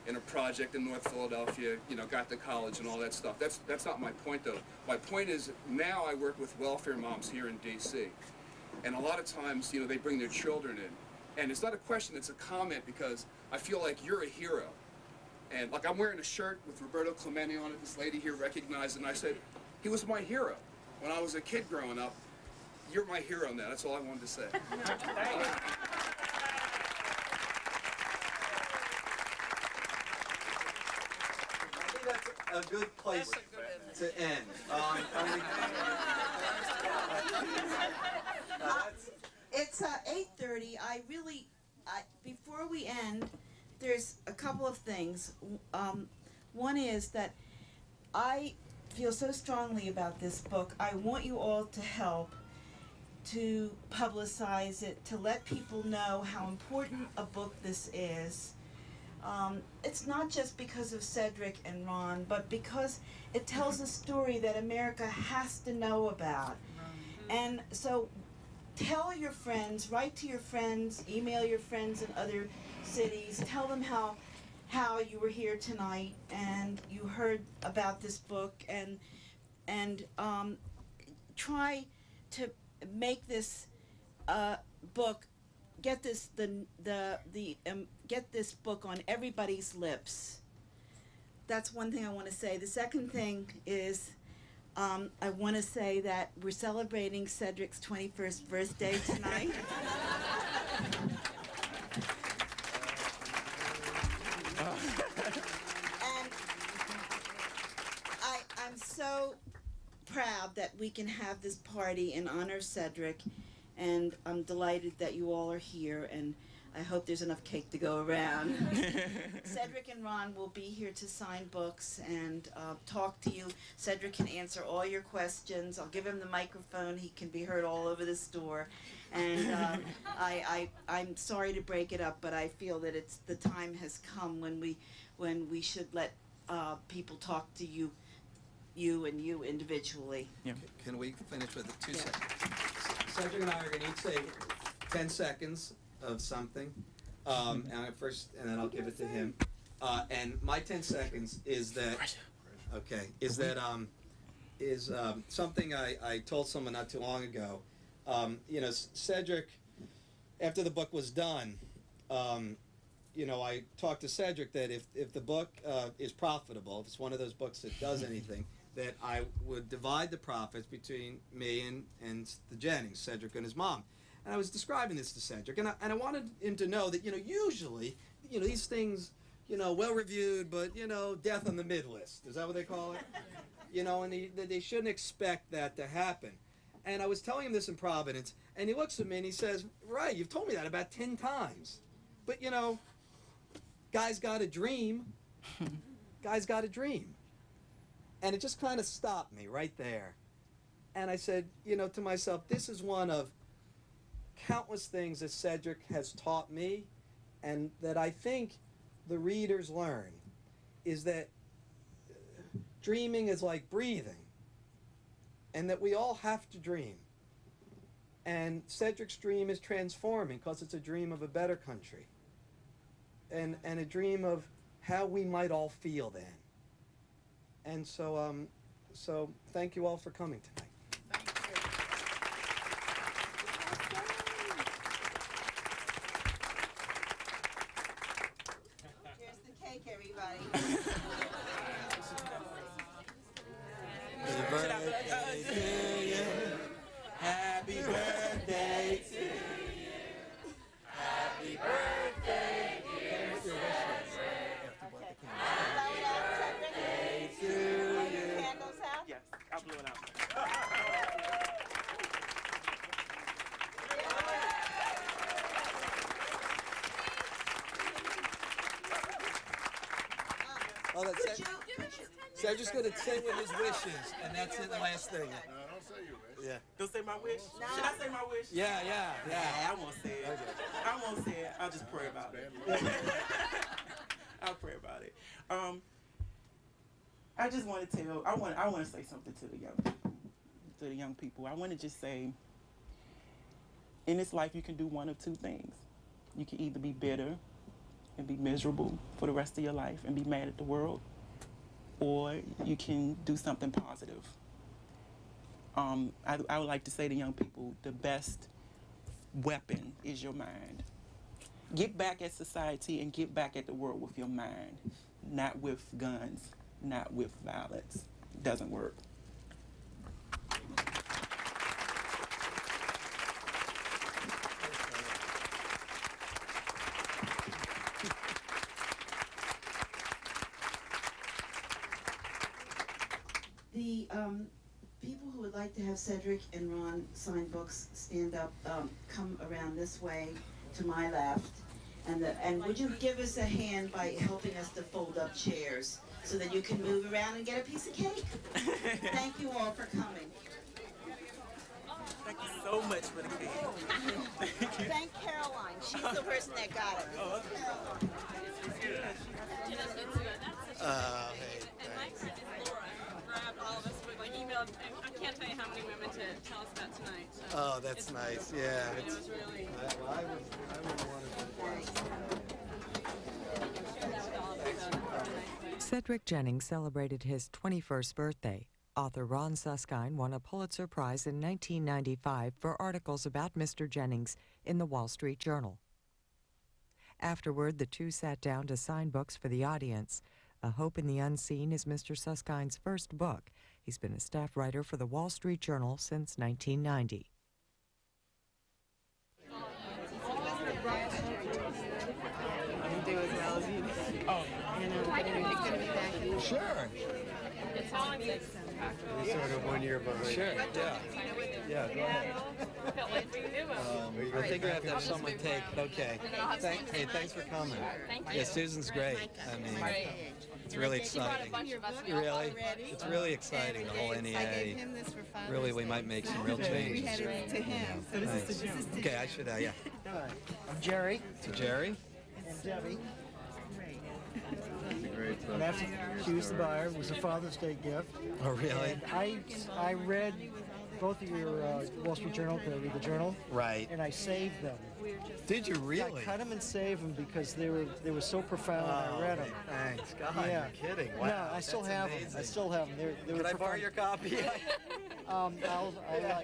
S: in a project in North Philadelphia. You know, got to college and all that stuff. That's not my point, though. My point is, now I work with welfare moms here in D.C., and a lot of times, you know, they bring their children in, and it's not a question; it's a comment, because I feel like you're a hero. And like, I'm wearing a shirt with Roberto Clemente on it. This lady here recognized it, and I said, he was my hero when I was a kid growing up. You're my hero now. That's all I wanted to say.
E: I think that's a good place to end.
B: It's 8:30. Before we end, there's a couple of things. One is that I feel so strongly about this book. I want you all to help to publicize it, to let people know how important a book this is. It's not just because of Cedric and Ron, but because it tells a story that America has to know about. And so tell your friends, write to your friends, email your friends in other cities, tell them how you were here tonight and you heard about this book, and try to make this book, get this book on everybody's lips. That's one thing I want to say. The second thing is, I want to say that we're celebrating Cedric's 21st birthday tonight. And I'm so proud that we can have this party in honor of Cedric, and I'm delighted that you all are here, and I hope there's enough cake to go around. Cedric and Ron will be here to sign books and talk to you. Cedric can answer all your questions. I'll give him the microphone. He can be heard all over the store. And I'm sorry to break it up, but I feel that the time has come when we should let people talk to you individually.
E: Yeah.
D: Can we finish with the 2 seconds? Cedric and I are going to each say 10 seconds of something, and then I'll give it to him. And my 10 seconds is that, something I told someone not too long ago. Cedric, after the book was done, I talked to Cedric that if the book is profitable, if it's one of those books that does anything, that I would divide the profits between me and the Jennings, Cedric and his mom. And I was describing this to Cedric, and I wanted him to know that, usually, these things, well-reviewed, but, death on the mid-list. Is that what they call it? And they shouldn't expect that to happen. And I was telling him this in Providence, and he looks at me and he says, right, you've told me that about 10 times. But, guy's got a dream. Guy's got a dream. And it just kind of stopped me right there. And I said, to myself, this is one of countless things that Cedric has taught me, and that I think the readers learn, is that dreaming is like breathing, and that we all have to dream. And Cedric's dream is transforming because it's a dream of a better country, and a dream of how we might all feel then. And so thank you all for coming tonight.
G: Happy birthday to you. Happy birthday, dear Cedric. Happy birthday to you.
N: Candles out?
G: Yes, I blew it out.
D: Oh, that's it. Cedric's going to say what his wish is, and that's it, the last thing.
T: No, don't say your wish.
D: Yeah.
G: Don't say my wish?
N: No.
G: Should I say my wish?
D: Yeah.
G: I won't say it. Okay. I won't say it. I'll just pray about it. I'll pray about it. I just want to tell. I want to say something to the young people. I want to just say, in this life, you can do one of two things. You can either be bitter and be miserable for the rest of your life and be mad at the world, or you can do something positive. I would like to say to young people, the best weapon is your mind. Get back at society and get back at the world with your mind, not with guns, not with violence. It doesn't work.
B: The people who would like to have Cedric and Ron sign books, stand up, come around this way to my left. And would you give us a hand by helping us to fold up chairs so that you can move around and get a piece of cake? Thank you all for coming.
G: Thank you so much for the cake.
N: Thank Caroline. She's the person that got it.
D: Hey,
F: And my friend is Laura, grabbed all of us with emailed, and I can't tell you how many women to tell us about tonight. So
D: oh, that's nice. Yeah.
F: It was really.
D: I was one of them.
A: Cedric Jennings celebrated his 21st birthday. Author Ron Suskind won a Pulitzer Prize in 1995 for articles about Mr. Jennings in the Wall Street Journal. Afterward, the two sat down to sign books for the audience. A Hope in the Unseen is Mr. Suskind's first book. He's been a staff writer for the Wall Street Journal since 1990.
T: Do as well as you. Oh. And he's going to be back in the
D: Sure.
J: It's all in this.
C: Sort of 1 year behind.
D: Sure, yeah. Yeah, go ahead.
J: Felt like we knew him.
D: I think I have to have someone take. Okay. Hey, thanks for coming.
F: Thank you.
D: Yeah, Susan's great. I mean, it's really exciting. Really? It's really exciting, the whole NEA. Really, we might make some real changes.
T: We had it to him. So this is to
D: Okay, I should, yeah.
U: Hi, I'm Jerry.
D: To Jerry?
U: And Debbie.
C: Great.
U: And that's Hughes the Buyer. It was a Father's Day gift.
D: Oh, really?
U: And I read both of your Wall Street Journal, the Journal.
D: Right.
U: And I saved them.
D: Did you really?
U: I cut them and saved them because they were so profound. I read them.
D: Thanks. God,
U: Yeah.
D: you're kidding. Wow.
U: No, I still have them. I still have them. They
D: Can
U: were
D: I borrow your copy?
U: I'll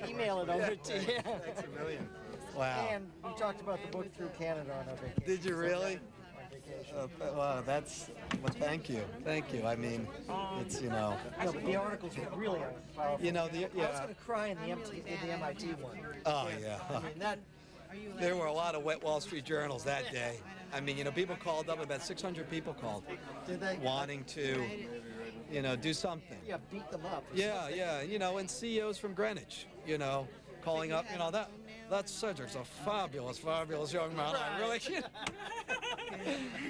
U: email it over to you.
D: Thanks a million. Wow.
U: And we talked about the book through Canada on our vacation.
D: Did you really?
U: On vacation.
D: Wow, well, thank you. Thank you. I mean, it's, you know.
U: No, but the articles were really powerful.
D: You know,
U: I was going to cry in the MIT one.
D: Oh, yeah.
U: I mean, that.
D: There were a lot of wet Wall Street Journals that day. I mean, you know, people called up, about 600 people called.
U: Did they?
D: Wanting to, you know, do something.
U: Yeah, beat them up.
D: Yeah, yeah, you know, and CEOs from Greenwich, you know, calling up, you know, that's Cedric's a fabulous, fabulous young man. I really can't.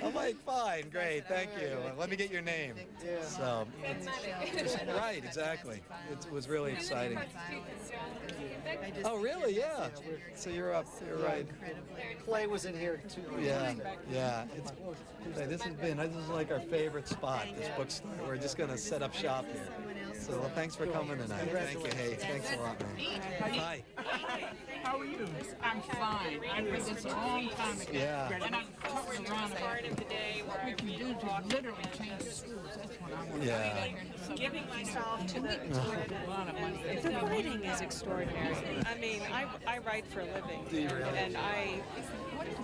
D: I'm like, fine, great, thank you. Let me get your name. So, right, exactly. It was really exciting. Oh, really? Yeah. So you're up. You're right.
U: Clay was in here too.
D: Yeah, yeah. This is like our favorite spot, this bookstore. We're just going to set up shop here. So, well, thanks for coming tonight. Thank you. Hey, thanks a lot, man. Hi.
V: How are you? I'm fine. I read this a long time ago.
D: Yeah.
V: And I'm talking around part of the day where we can do to literally change the schools. That's what I want
D: Yeah.
K: Giving myself to the writing is extraordinary. I mean, I write for a living,
D: Do you really?
K: and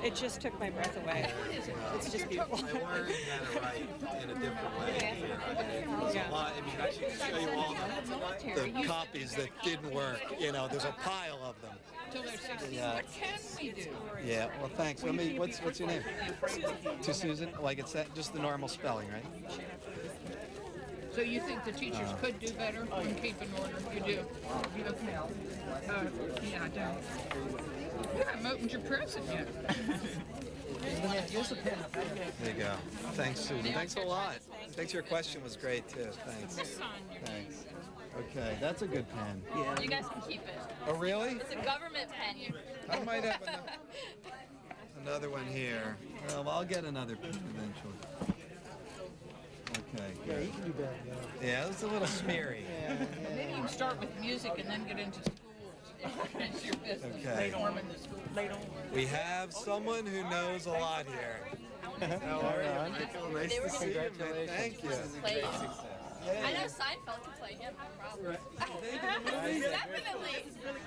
K: it just took my breath away. It's just beautiful.
D: I learned how to write in a different way. There's a lot. I mean, I should show you all the copies that didn't work. You know, there's a pile of them.
V: Till they're 16.
D: Yeah.
V: What can we do?
D: Yeah. Well, thanks. Let me. What's your name? To Susan. Like it's that, just the normal spelling, right?
V: So you think the teachers could do better and keep in order? You do? Okay. Yeah, I do. You haven't opened your present yet.
D: There you go. Thanks, Susan. Thanks a lot. Thanks. Your question was great too. Thanks. Thanks. Okay, that's a good pen.
F: Yeah. You guys can keep it.
D: Oh, really?
F: It's a government pen.
D: I might have another one here. Well, I'll get another pen eventually. Okay.
U: Yeah, you can do better.
D: Yeah, it's a little smeary.
V: Maybe you can start with music and then get into schools. That's your business.
D: Okay.
V: Later on in the school. Later on.
D: We have someone who knows a lot here. How are you, Michael? Nice to see you, man. Thank you.
F: Play him. I know Seinfeld can play him. No problem. Definitely.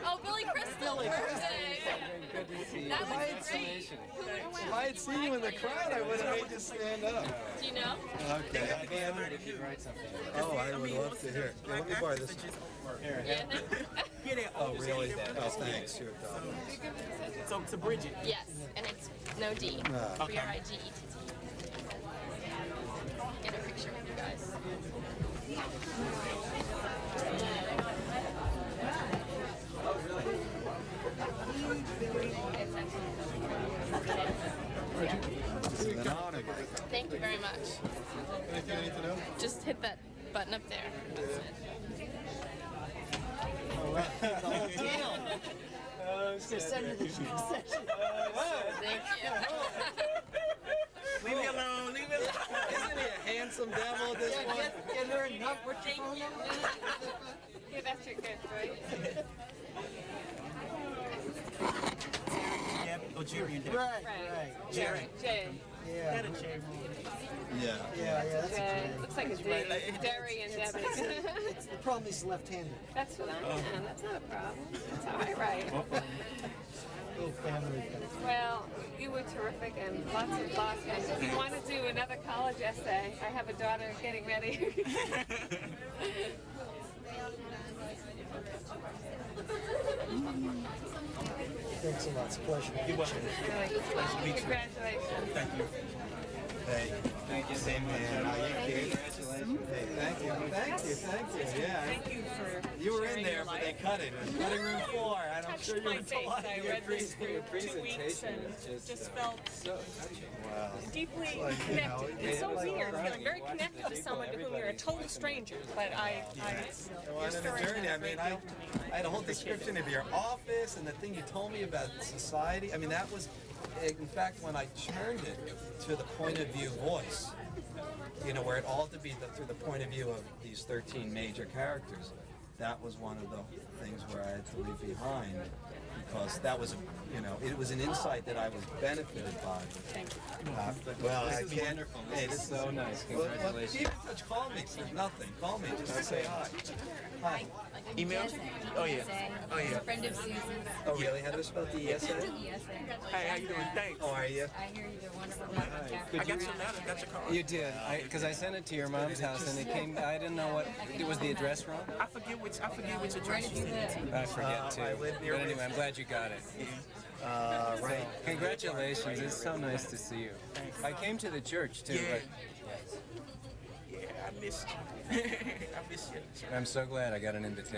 F: Oh, Billy Crystal.
D: Good to see you.
F: That was great.
D: If I had seen you in the crowd, I would have made you stand up.
F: Do you know?
D: Okay. Oh, I would love to hear. Yeah, let me borrow this one. Oh, really? Oh, thanks. You're a doll.
P: So it's a Bridget.
F: Yes, and it's no D. B-R-I-G-E-T-T. Get a picture with you guys. Thank you very much.
C: Anything I need to know?
F: Just hit that button up there. That's it.
U: The whole deal. Send me the
F: Thank you.
P: Leave me alone. Leave me alone.
D: Isn't he a handsome devil at this point?
U: Get her enough. What's your phone number?
F: Yeah, that's your good, right?
P: Oh, Jerry and
U: Right.
P: Jerry.
F: Jay.
U: Yeah.
D: Yeah.
U: Yeah, that's
F: Jay. Looks like a D. Derry and Debbie.
U: It's the problem is left-handed.
F: That's what I am. That's not a problem. That's how I write.
U: Little family thing.
W: Well, you were terrific and lots of lots. And if you want to do another college essay, I have a daughter getting ready.
U: Thanks a lot. It's a pleasure.
P: You're welcome.
V: Congratulations.
P: Thank you.
D: Hey, thank you, same man. Congratulations. Hey, thank you. Thank you. Yeah.
K: Thank you for
D: You were in
K: sharing
D: there,
K: your
D: but
K: life.
D: they cut it. It was cutting room 4, and I'm sure you were
K: My face.
D: delighted.
K: I read this for 2 weeks and just felt
D: Wow.
K: deeply
D: Like, you know,
K: connected. It's so
D: it's like
K: weird
D: crying.
K: feeling very connected to someone to whom you're a total stranger. But
D: Well, on the journey, I mean, I had a whole description of your office and the thing you told me about society. I mean, that was, in fact, when I turned it to the point of view voice, you know, where it all to be through the point of view of these 13 major characters, that was one of the things where I had to leave behind, because that was, you know, it was an insight that I was benefited by.
K: Thank you.
D: Well,
P: This
D: I
P: is
D: can't.
P: wonderful.
D: Hey,
P: This
D: this
P: is so nice. Congratulations.
D: Keep in touch. Call me. There's nothing. Call me. Just to say hi. Hi.
P: Email? Oh, yeah. Oh, yeah.
W: Friend of Susan's.
D: Oh, really? How do I spell DSA?
P: Hey, how you doing? Thanks.
D: How are you?
W: I hear you do wonderful podcast.
P: I got some letter. Got your card.
H: You did, because I sent it to your mom's house, and it came. I didn't know what was the address wrong.
P: I forget which address
W: Where did you live?
H: I forget too.
D: I live near
H: But anyway, I'm glad you got it.
D: Right.
H: Congratulations! It's so nice to see you. I came to the church too.
P: Yeah.
H: But
P: Yeah, I missed you. I missed you.
H: I'm so glad I got an invitation.